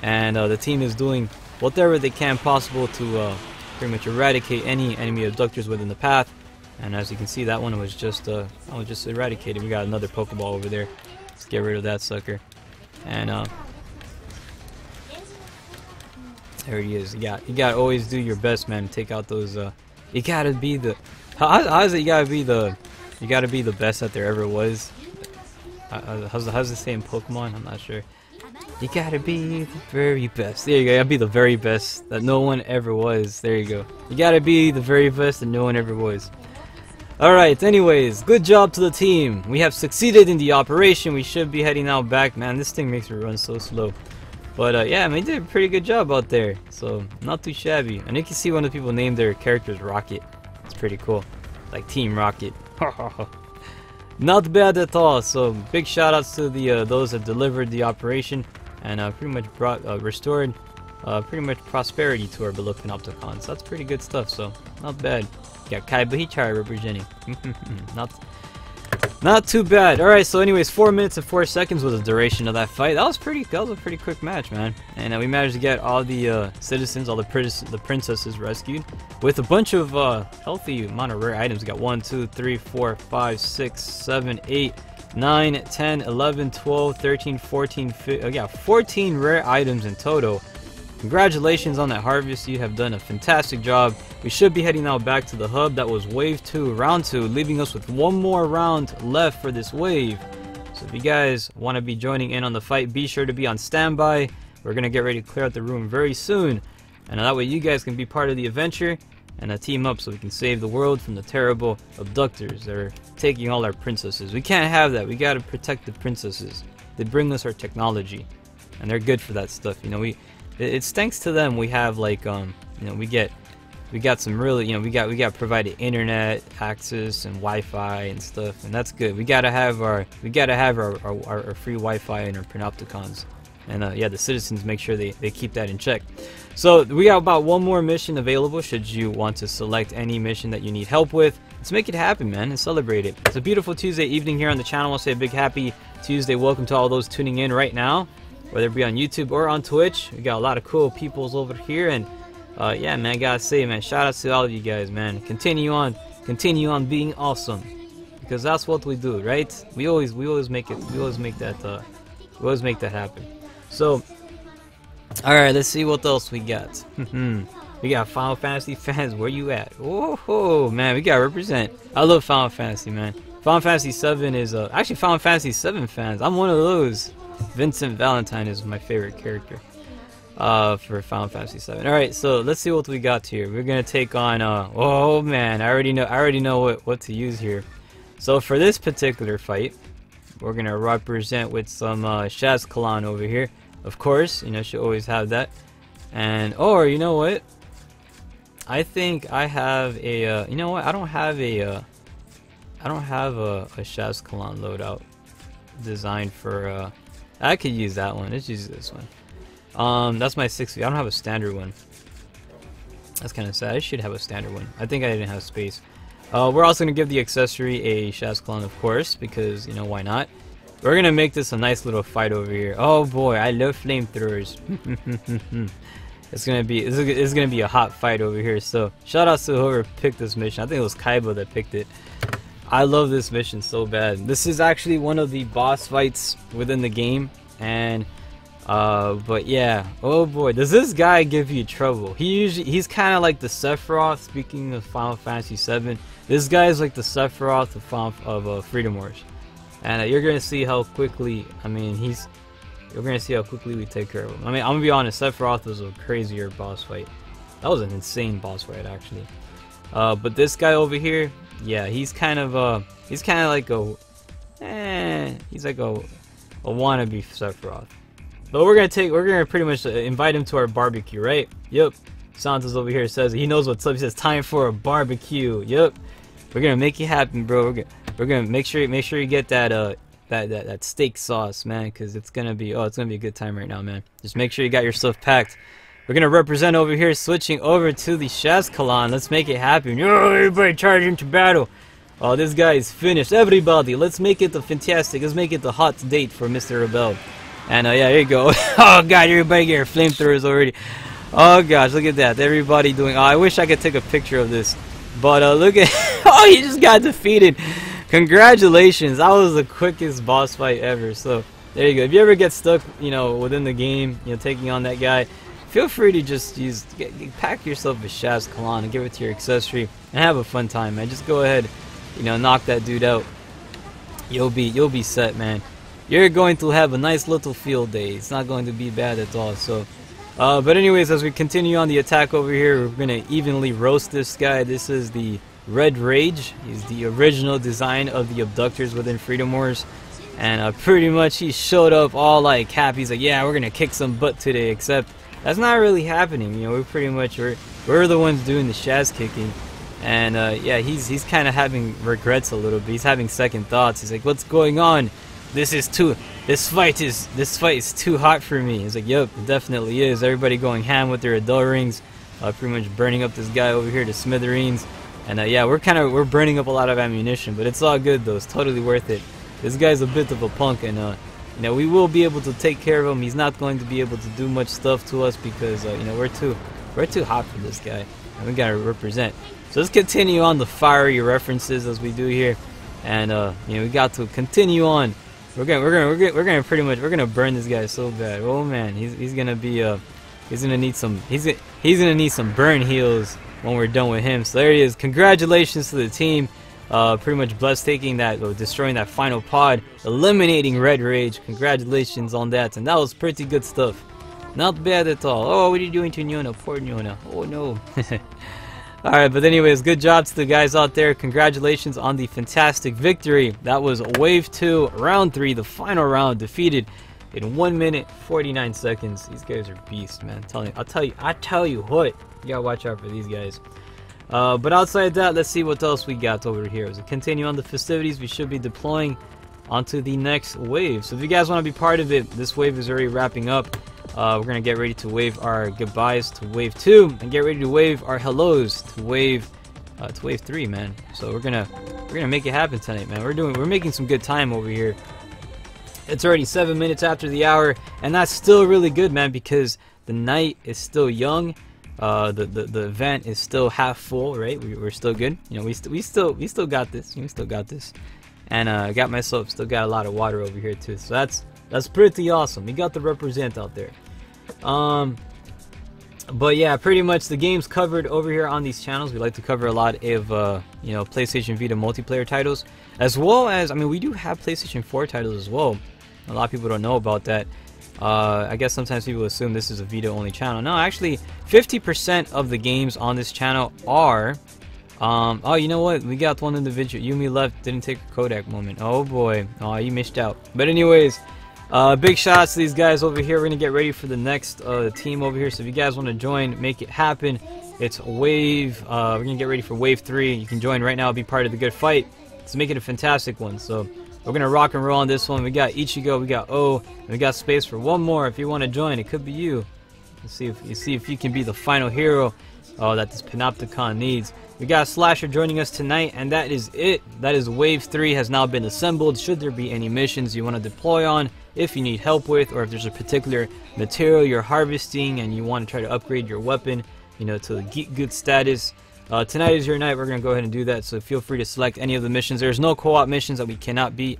and the team is doing whatever they can possible to pretty much eradicate any enemy abductors within the path. And as you can see, that one was just eradicated. We got another Pokeball over there. Let's get rid of that sucker. And there he is. You gotta always do your best, man. Take out those. You gotta be the. How is it? You gotta be the best that there ever was. How's it say in Pokemon? I'm not sure. You gotta be the very best. There you go. You gotta be the very best that no one ever was. There you go. You gotta be the very best that no one ever was. Alright, anyways, good job to the team. We have succeeded in the operation. We should be heading out back. Man, this thing makes me run so slow. But yeah, I mean, they did a pretty good job out there. So, not too shabby. And you can see one of the people named their characters Rocket. It's pretty cool. Like Team Rocket. Not bad at all. So, big shout outs to the those that delivered the operation. And pretty much restored pretty much prosperity to our beloved Panopticons. That's pretty good stuff, so not bad. Got Kaibahichara representing. Not too bad. Alright, so anyways, 4 minutes and 4 seconds was the duration of that fight. That was a pretty quick match, man. And we managed to get all the citizens, all the princesses rescued with a bunch of healthy amount of rare items. We got 1, 2, 3, 4, 5, 6, 7, 8, 9, 10, 11, 12, 13, 14, 15, yeah, 14 rare items in total. Congratulations on that harvest. You have done a fantastic job. We should be heading now back to the hub. That was wave 2, round 2, leaving us with one more round left for this wave. So if you guys want to be joining in on the fight, be sure to be on standby. We're going to get ready to clear out the room very soon. And that way you guys can be part of the adventure and team up so we can save the world from the terrible abductors that are taking all our princesses. We can't have that. We got to protect the princesses. They bring us our technology, and they're good for that stuff. You know, it's thanks to them we have, like, you know, we got some really, you know, we got provided internet access and Wi-Fi and stuff, and that's good. We gotta have our free Wi-Fi and our Panopticons, and yeah, the citizens make sure they keep that in check. So we got about one more mission available should you want to select any mission that you need help with. Let's make it happen, man, and celebrate it. It's a beautiful Tuesday evening here on the channel. I'll say a big happy Tuesday. Welcome to all those tuning in right now, whether it be on YouTube or on Twitch. We got a lot of cool peoples over here, and yeah, man, I gotta say, man, shout out to all of you guys, man. Continue on being awesome, because that's what we do, right? We always make that happen. So, all right, let's see what else we got. We got Final Fantasy fans. Where you at? Oh man, we gotta represent. I love Final Fantasy, man. Final Fantasy 7 is actually Final Fantasy 7 fans. I'm one of those. Vincent Valentine is my favorite character for Final Fantasy 7. All right, so let's see what we got here. We're gonna take on oh man, I already know what to use here. So for this particular fight, we're gonna represent with some Shaz-Kalan over here. Of course, you know, should always have that. And or you know what? I think I have a you know what? I don't have a Shaz-Kalan loadout designed for I could use that one. Let's use this one. That's my 6. I don't have a standard one. That's kind of sad. I should have a standard one. I think I didn't have space. We're also gonna give the accessory a Shaz-Kalan, of course, because you know, why not? We're gonna make this a nice little fight over here. Oh boy, I love flamethrowers. It's gonna be a hot fight over here. So shout out to whoever picked this mission. I think it was Kaiba that picked it. I love this mission so bad. This is actually one of the boss fights within the game, and but yeah, oh boy, does this guy give you trouble. He's kind of like the Sephiroth, speaking of Final Fantasy 7. This guy is like the Sephiroth of Freedom Wars, and you're gonna see how quickly, I mean, you're gonna see how quickly we take care of him. I mean, I'm gonna be honest, Sephiroth was a crazier boss fight. That was an insane boss fight, actually. But this guy over here, yeah, he's kind of like a he's like a wannabe Sephiroth. But we're gonna pretty much invite him to our barbecue, right? Yep. Santos over here says he knows what's up. He says time for a barbecue. Yep. We're gonna make it happen, bro. We're gonna make sure you get that that steak sauce, man, because it's gonna be a good time right now, man. Just make sure you got your stuff packed. We're gonna represent over here, switching over to the Sons-of-Helghan. Let's make it happen. Yo, everybody charge into battle. Oh, this guy is finished. Everybody, let's make it the fantastic. Let's make it the hot date for Mr. Rebel. And yeah, there you go. Oh god, everybody get your flamethrowers already. Oh gosh, look at that. Everybody doing. Oh, I wish I could take a picture of this. But look at. Oh, he just got defeated. Congratulations. That was the quickest boss fight ever. So there you go. If you ever get stuck, within the game, taking on that guy, feel free to just pack yourself a Sons-of-Helghan and give it to your accessory and have a fun time, man. Just go ahead, knock that dude out. You'll be set, man. You're going to have a nice little field day. It's not going to be bad at all. So, but anyways, as we continue on the attack over here, we're gonna evenly roast this guy. This is the Red Rage. He's the original design of the abductors within Freedom Wars, and pretty much he showed up all like happy. He's like, yeah, we're gonna kick some butt today. Except that's not really happening. We're pretty much we're the ones doing the Shaz kicking, and yeah, he's kind of having regrets a little bit. He's having second thoughts. He's like, what's going on? This fight is too hot for me. He's like, yep, it definitely is. Everybody going ham with their Adult Rings, pretty much burning up this guy over here to smithereens. And yeah, we're burning up a lot of ammunition, but it's all good though. It's totally worth it. This guy's a bit of a punk, and we will be able to take care of him. He's not going to be able to do much stuff to us because we're too hot for this guy, and we gotta represent. So let's continue on the fiery references as we do here, and we got to continue on. We're gonna burn this guy so bad. Oh man, he's gonna need some burn heals when we're done with him. So there he is. Congratulations to the team. Pretty much blessed taking that, destroying that final pod, eliminating Red Rage. Congratulations on that, and that was pretty good stuff. Not bad at all. Oh, what are you doing to Nyona? Poor Nyona. Oh no. Alright, but anyways, good job to the guys out there. Congratulations on the fantastic victory. That was Wave 2, Round 3, the final round, defeated in 1 minute, 49 seconds. These guys are beasts, man. I tell you what. You gotta watch out for these guys. But outside that, let's see what else we got over here. As we continue on the festivities, we should be deploying onto the next wave. So if you guys want to be part of it, this wave is already wrapping up. We're gonna get ready to wave our goodbyes to Wave 2 and get ready to wave our hellos to Wave 3, man. So we're gonna make it happen tonight, man. We're making some good time over here. It's already 7 minutes after the hour, and that's still really good, man, because the night is still young. The event is still half full, right? We're still good. We still got this. We still got this. And I got myself still got a lot of water over here too. So that's pretty awesome. We got the represent out there. But yeah, pretty much the games covered over here on these channels. We like to cover a lot of PlayStation Vita multiplayer titles, as well as we do have PlayStation 4 titles as well. A lot of people don't know about that. I guess sometimes people assume this is a Vita only channel. No, actually 50% of the games on this channel are oh, you know what, we got one individual. Yumi left, didn't take a Kodak moment. Oh boy, oh, you missed out. But anyways, big shots to these guys over here. We're gonna get ready for the next team over here. So if you guys want to join, make it happen. It's wave we're gonna get ready for Wave 3. You can join right now, be part of the good fight. Let's make it a fantastic one. So we're gonna rock and roll on this one. We got Ichigo, we got O, and we got space for one more. If you want to join, it could be you. Let's see if you can be the final hero that this Panopticon needs. We got Slasher joining us tonight, and that is it. That is Wave 3 has now been assembled. Should there be any missions you want to deploy on, if you need help with, or if there's a particular material you're harvesting and you want to try to upgrade your weapon, to the Geek Good status, tonight is your night. We're going to go ahead and do that, so feel free to select any of the missions. There's no co-op missions that we cannot beat,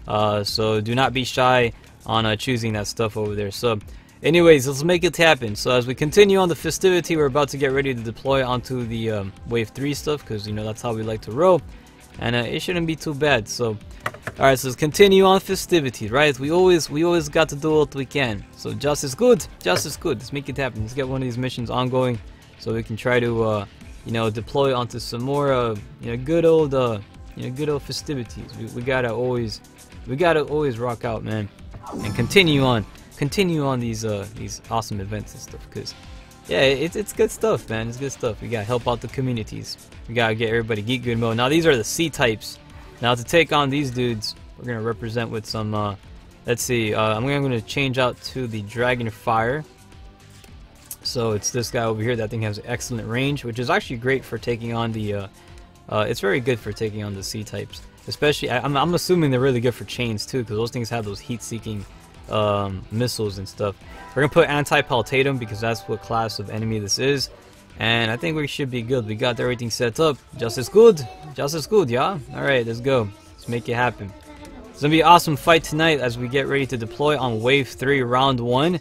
so do not be shy on choosing that stuff over there. So anyways, let's make it happen. So as we continue on the festivity, we're about to get ready to deploy onto the Wave 3 stuff, because that's how we like to roll, and it shouldn't be too bad. So alright, so let's continue on festivities, right? We always got to do what we can. So just as good. Let's make it happen. Let's get one of these missions ongoing so we can try to you know, deploy onto some more, you know, good old festivities. We gotta always rock out, man, and continue on these awesome events and stuff. Cause yeah, it's good stuff, man. It's good stuff. We gotta help out the communities. We gotta get everybody geek good mode. Now these are the C types. Now to take on these dudes, we're gonna represent with some. Let's see. I'm gonna change out to the Dragon Fire. So it's this guy over here. That thing has excellent range, which is actually great for taking on the. It's very good for taking on the C types, especially. I'm assuming they're really good for chains too, because those things have those heat-seeking missiles and stuff. We're gonna put anti-paltatum because that's what class of enemy this is, and I think we should be good. We got everything set up. Just as good, yeah. All right, let's go. Let's make it happen. It's gonna be an awesome fight tonight as we get ready to deploy on Wave 3, Round 1.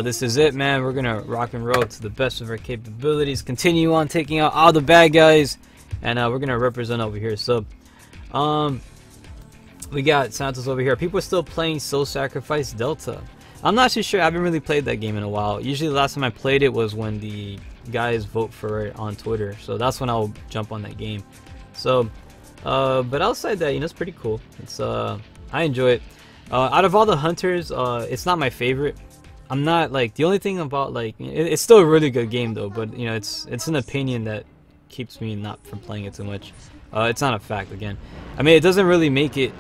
This is it, man. We're gonna rock and roll to the best of our capabilities. Continue on taking out all the bad guys, and we're gonna represent over here. So, we got Santos over here. People are still playing Soul Sacrifice Delta. I'm not too sure. I haven't really played that game in a while. Usually, the last time I played it was when the guys vote for it on Twitter. So that's when I'll jump on that game. So. But outside that, you know, it's pretty cool. It's I enjoy it. Out of all the hunters, it's not my favorite. I'm not like the only thing about like it's still a really good game though. But you know, it's an opinion that keeps me not from playing it too much. It's not a fact again. I mean, it doesn't really make it.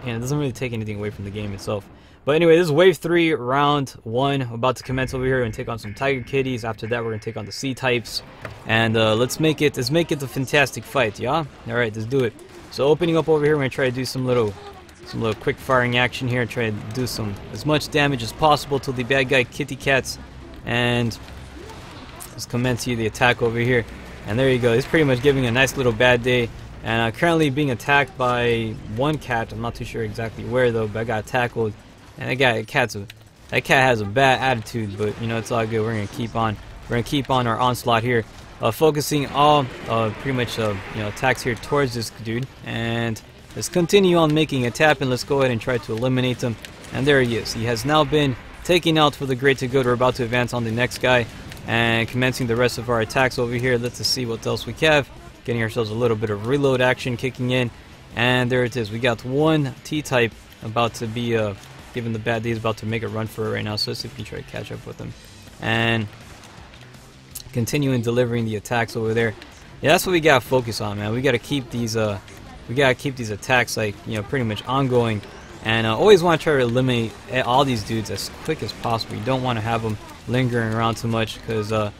You know, it doesn't really take anything away from the game itself. But anyway, this is Wave 3, Round 1. We're about to commence over here and take on some Tiger Kitties. After that, we're gonna take on the C types, and let's make it the fantastic fight, yeah. All right, let's do it. So opening up over here, we're gonna try to do some little quick firing action here, try to do as much damage as possible to the bad guy kitty cats, and let's commence the attack over here. And there you go. He's pretty much giving a nice little bad day, and currently being attacked by one cat. I'm not too sure exactly where though, but I got tackled. And that cat has a bad attitude, but you know, it's all good. We're gonna keep on our onslaught here, focusing all pretty much you know, attacks here towards this dude, and let's continue on making it happen. Let's go ahead and try to eliminate him. And there he is. He has now been taken out for the greater good. We're about to advance on the next guy and commencing the rest of our attacks over here. Let's see what else we have. Getting ourselves a little bit of reload action kicking in, and there it is. We got one T-type about to be given the bad day, he's about to make a run for it right now, so let's see if we can try to catch up with him. And continuing delivering the attacks over there. Yeah, that's what we gotta focus on, man. We gotta keep these attacks, like, you know, pretty much ongoing, and always want to try to eliminate all these dudes as quick as possible. You don't want to have them lingering around too much, because you know,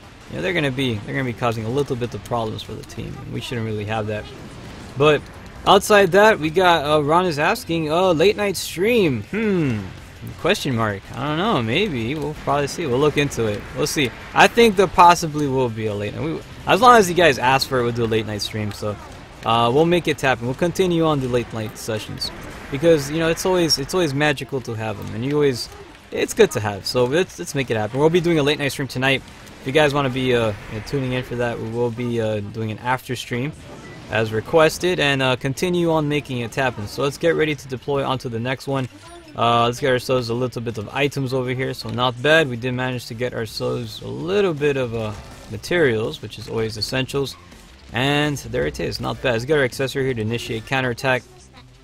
they're gonna be causing a little bit of problems for the team. We shouldn't really have that. But outside that, we got Ron is asking, late night stream. Question mark. I don't know. Maybe we'll probably see. We'll look into it. We'll see. I think there possibly will be a late night. As long as you guys ask for it, we'll do a late night stream. So we'll make it happen. We'll continue on the late night sessions because you know it's always magical to have them, and it's good to have. So let's make it happen. We'll be doing a late night stream tonight. If you guys want to be tuning in for that, we will be doing an after stream as requested, and continue on making it happen. So let's get ready to deploy onto the next one. Let's get ourselves a little bit of items over here, so not bad. We did manage to get ourselves a little bit of materials, which is always essentials, and there it is, not bad. Let's get our accessory here to initiate counterattack.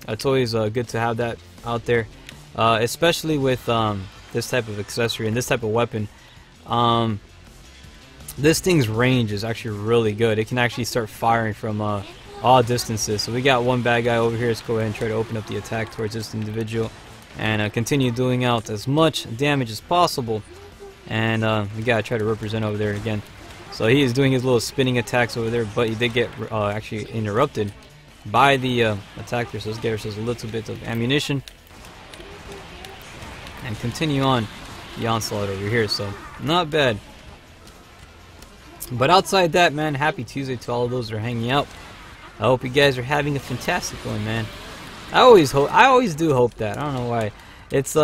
It's always good to have that out there, especially with this type of accessory and this type of weapon. This thing's range is actually really good. It can actually start firing from all distances. So we got one bad guy over here. Let's go ahead and try to open up the attack towards this individual and continue doing out as much damage as possible. And we gotta try to represent over there again. So he is doing his little spinning attacks over there, but he did get actually interrupted by the attacker. So let's get ourselves a little bit of ammunition and continue on the onslaught over here. So not bad. But outside that, man, happy Tuesday to all of those that are hanging out. I hope you guys are having a fantastic one, man. I always do hope that. I don't know why. It's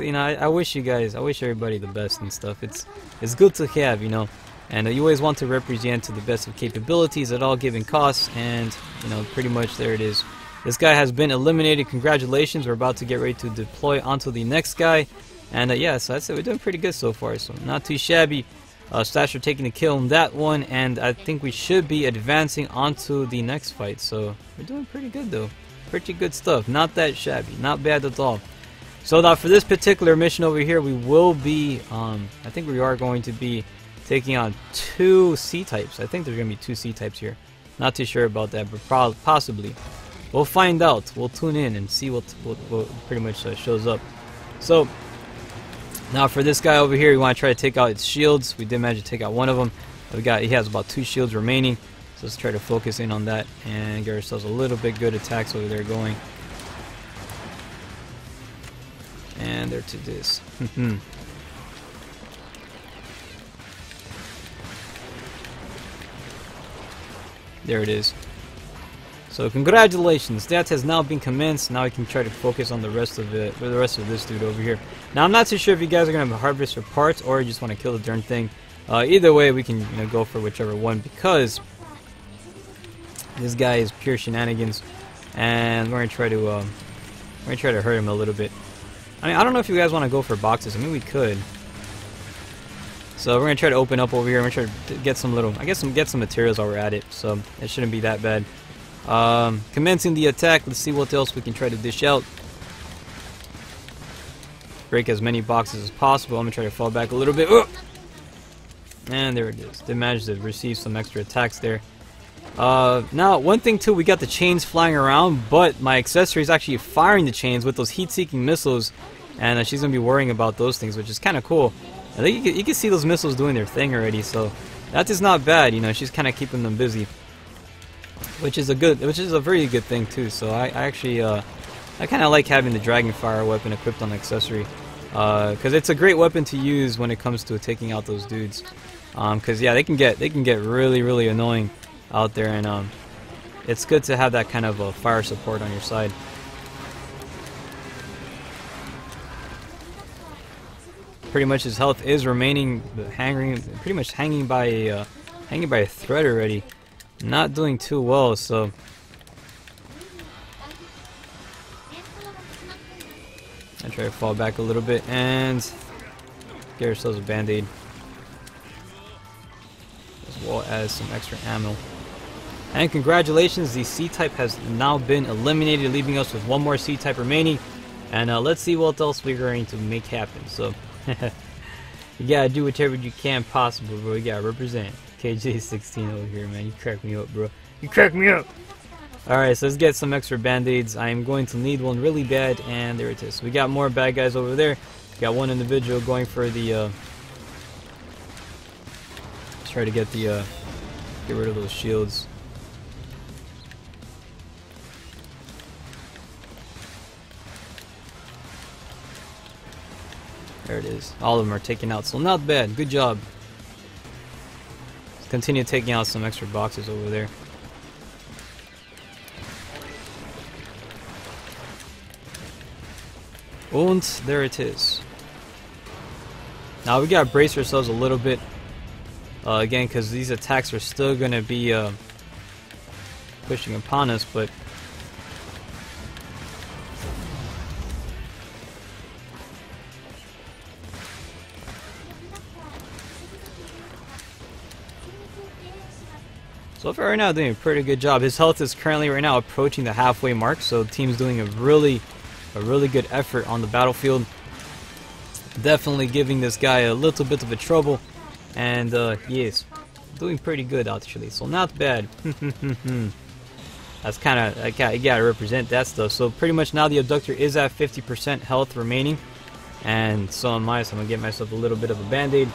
you know, I wish everybody the best and stuff. It's good to have, you know, and you always want to represent to the best of capabilities at all given costs, and you know, pretty much there it is. This guy has been eliminated. Congratulations. We're about to get ready to deploy onto the next guy, and yeah, so that's it. We're doing pretty good so far, so not too shabby. Stasher taking the kill on that one, and I think we should be advancing onto the next fight. So we're doing pretty good though. Pretty good stuff. Not that shabby. Not bad at all. So now for this particular mission over here, we will be, I think we are going to be taking on 2 C-types. I think there's going to be 2 C-types here. Not too sure about that, but possibly. We'll find out. We'll tune in and see what pretty much shows up. So now for this guy over here, we want to try to take out its shields. We did manage to take out one of them. He has about 2 shields remaining. So let's try to focus in on that and get ourselves a little bit good attacks over there going. And there to this. There it is. So congratulations, that has now been commenced. Now we can try to focus on the rest of it, or the rest of this dude over here. Now I'm not too sure if you guys are gonna have a harvest for parts or you just want to kill the darn thing. Either way, we can go for whichever one, because this guy is pure shenanigans, and we're gonna try to hurt him a little bit. I mean, I don't know if you guys want to go for boxes. I mean, we could. So we're gonna try to open up over here. We're gonna try to get some little, get some materials while we're at it. So it shouldn't be that bad. Commencing the attack. Let's see what else we can try to dish out. Break as many boxes as possible. I'm gonna try to fall back a little bit. Oh! And there it is. Did manage to receive some extra attacks there. Now one thing too, we got the chains flying around, but my accessory is actually firing the chains with those heat-seeking missiles, and she's gonna be worrying about those things, which is kind of cool. I think you can see those missiles doing their thing already, so that is not bad. She's kind of keeping them busy, which is a very good thing too. So I actually I kind of like having the Dragon Fire weapon equipped on the accessory, because it's a great weapon to use when it comes to taking out those dudes. Because yeah, they can get really annoying out there, and it's good to have that kind of fire support on your side. Pretty much his health is remaining pretty much hanging by a thread already. Not doing too well, so I try to fall back a little bit and get ourselves a band-aid, as well as some extra ammo. And congratulations, the C-type has now been eliminated, leaving us with one more C-type remaining. And let's see what else we're going to make happen. So you gotta do whatever you can possible, bro. You gotta represent. KJ16 over here, man. You crack me up, bro. You crack me up! Alright, so let's get some extra band-aids. I am going to need one really bad, and there it is. So we got more bad guys over there. Got one individual going for the let's try to get the get rid of those shields. There it is. All of them are taken out, so not bad. Good job. Let's continue taking out some extra boxes over there. And there it is. Now we gotta brace ourselves a little bit, again, because these attacks are still gonna be pushing upon us, but so far right now doing a pretty good job. His health is currently right now approaching the halfway mark, so the team's doing a really good effort on the battlefield. Definitely giving this guy a little bit of a trouble, and yes, doing pretty good actually, so not bad. That's kind of, you gotta represent that stuff. So pretty much now the abductor is at 50% health remaining, and so am I, so I'm gonna get myself a little bit of a band-aid.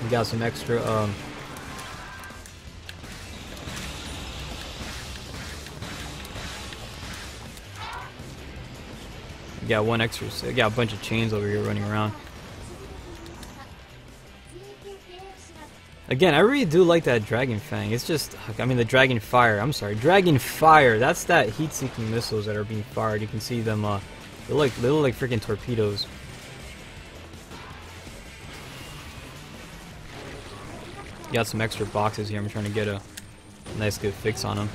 We got some extra got one extra, so got a bunch of chains over here running around. Again, I really do like that Dragon Fang. It's just, I mean, the Dragon Fire. I'm sorry, Dragon Fire. That's that heat-seeking missiles that are being fired. You can see them. They look like freaking torpedoes. Got some extra boxes here. I'm trying to get a nice, good fix on them.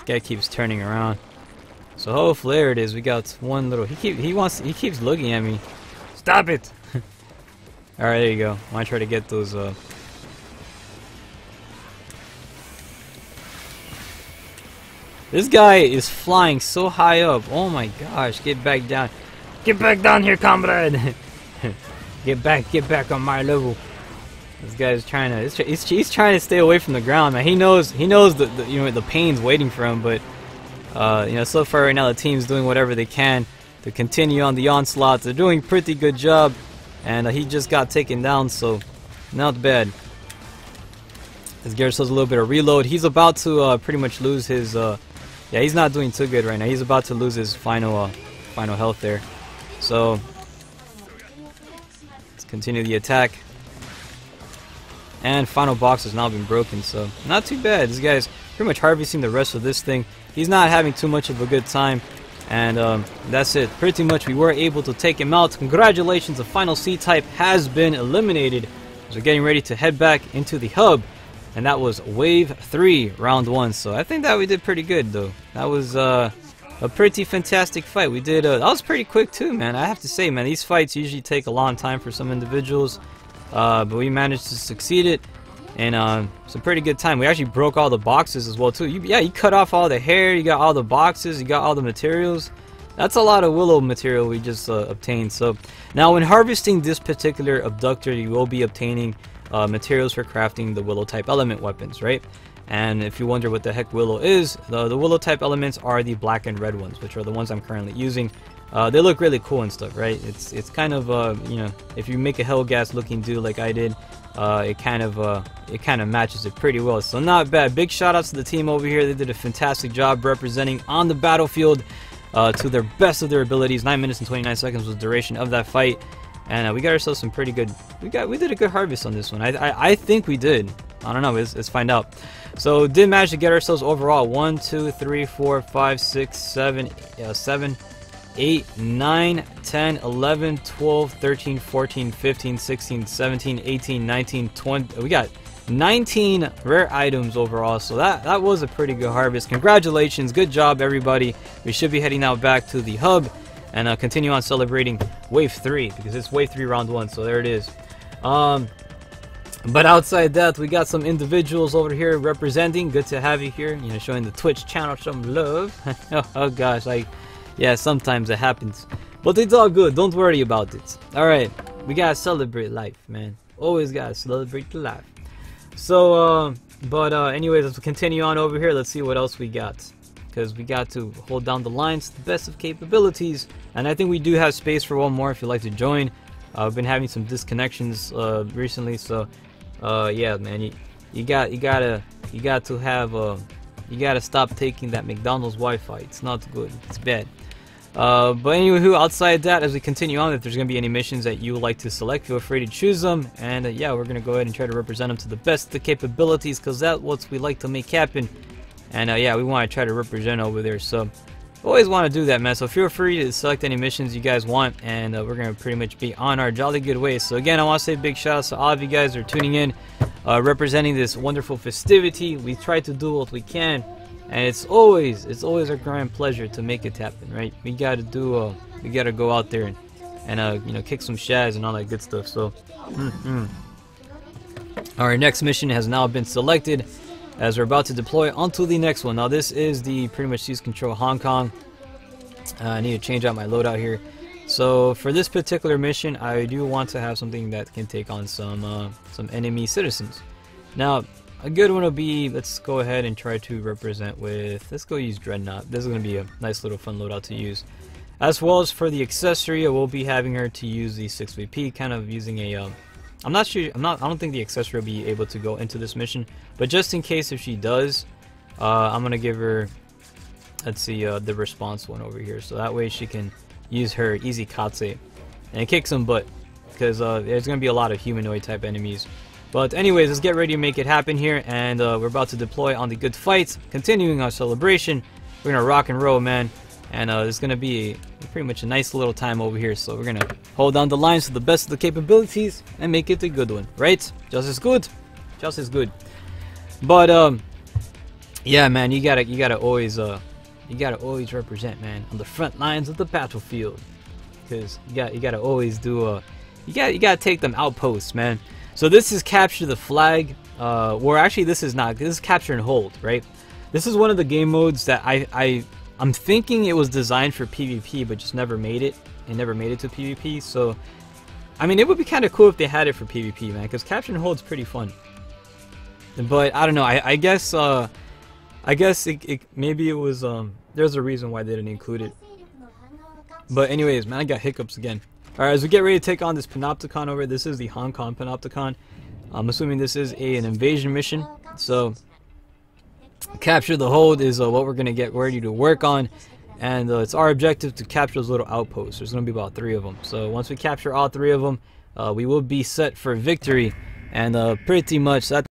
Guy keeps turning around. So hopefully, there it is. We got one little. He keeps looking at me. Stop it! All right, there you go. I want to try to get those. This guy is flying so high up. Oh my gosh! Get back down. Get back down here, comrade. Get back on my level. This guy's trying to. He's trying to stay away from the ground, man. He knows the pain's waiting for him, but. So far right now the team's doing whatever they can to continue on the onslaught. They're doing a pretty good job, and he just got taken down, so not bad. As Garrett does a little bit of reload, he's about to pretty much lose his. He's not doing too good right now. He's about to lose his final health there. So let's continue the attack. And final box has now been broken, so not too bad. This guy's pretty much harvesting the rest of this thing. He's not having too much of a good time, and that's it. Pretty much we were able to take him out. Congratulations, the final C-type has been eliminated. So we're getting ready to head back into the hub, and that was Wave 3, Round 1. So I think that we did pretty good, though. That was a pretty fantastic fight. We did, that was pretty quick, too, man. I have to say, man, these fights usually take a long time for some individuals. But we managed to succeed it, and it's a pretty good time. We actually broke all the boxes as well too. You cut off all the hair, you got all the boxes, you got all the materials. That's a lot of willow material we just obtained. So now when harvesting this particular abductor, you will be obtaining materials for crafting the willow type element weapons, right? And if you wonder what the heck willow is, the willow type elements are the black and red ones, which are the ones I'm currently using. They look really cool and stuff, right? It's kind of if you make a Helghast looking dude like I did, it kind of matches it pretty well. So not bad. Big shout outs to the team over here. They did a fantastic job representing on the battlefield to their best of their abilities. 9 minutes and 29 seconds was the duration of that fight, and we got ourselves some pretty good. We did a good harvest on this one. I think we did. I don't know. Let's find out. So did manage to get ourselves overall 1, 2, 3, 4, 5, 6, 7, 8, 9, 10, 11, 12, 13, 14, 15, 16, 17, 18, 19, 20. We got 19 rare items overall, so that was a pretty good harvest. Congratulations, good job everybody. We should be heading now back to the hub and continue on celebrating Wave 3, because it's Wave 3 Round 1, so there it is. But outside that, we got some individuals over here representing. Good to have you here, showing the Twitch channel some love. Oh gosh, yeah, sometimes it happens, but it's all good. Don't worry about it. All right, we gotta celebrate life, man. Always gotta celebrate the life. So, anyways, let's continue on over here. Let's see what else we got, because we got to hold down the lines to the best of capabilities. And I think we do have space for one more if you'd like to join. I've been having some disconnections recently, so yeah, man, you gotta stop taking that McDonald's Wi-Fi. It's not good. It's bad. But anyway, outside that, as we continue on, if there's going to be any missions that you would like to select, feel free to choose them. And yeah, we're going to go ahead and try to represent them to the best of the capabilities, because that's what we like to make happen. And yeah, we want to try to represent over there. So always want to do that, man. So feel free to select any missions you guys want, and we're going to pretty much be on our jolly good way. So again, I want to say big shout outs to all of you guys who are tuning in, representing this wonderful festivity. We try to do what we can. And it's always a grand pleasure to make it happen, right? We gotta go out there and kick some shaz and all that good stuff. So, our next mission has now been selected, as we're about to deploy onto the next one. Now, this is the pretty much Seize Control Hong Kong. I need to change out my loadout here. So, for this particular mission, I do want to have something that can take on some enemy citizens. Now, a good one will be, let's go ahead and try to represent with, let's go use Dreadnought. This is going to be a nice little fun loadout to use. As well as for the accessory, I will be having her to use the 6VP, kind of using a, I don't think the accessory will be able to go into this mission, but just in case if she does, I'm going to give her, let's see, the response one over here, so that way she can use her easy katse and kick some butt, because there's going to be a lot of humanoid type enemies. But anyways, let's get ready to make it happen here, and we're about to deploy on the good fights, continuing our celebration. We're gonna rock and roll, man, and it's gonna be pretty much a nice little time over here. So we're gonna hold down the lines to the best of the capabilities and make it a good one, right? Just as good, just as good. But yeah, man, you gotta always you gotta always represent, man, on the front lines of the battlefield. Because you gotta always do you gotta take them outposts, man. So this is capture the flag. Or actually, this is not. This is capture and hold, right? This is one of the game modes that I'm thinking it was designed for PvP, but just never made it. It never made it to PvP. So, I mean, it would be kind of cool if they had it for PvP, man, because capture and hold's pretty fun. But I don't know. I guess maybe it was there's a reason why they didn't include it. But anyways, man, I got hiccups again. All right, as we get ready to take on this Panopticon over, this is the Hong Kong Panopticon. I'm assuming this is an invasion mission. So capture the hold is what we're gonna get ready to work on, and it's our objective to capture those little outposts. There's gonna be about 3 of them. So once we capture all 3 of them, we will be set for victory, and pretty much that.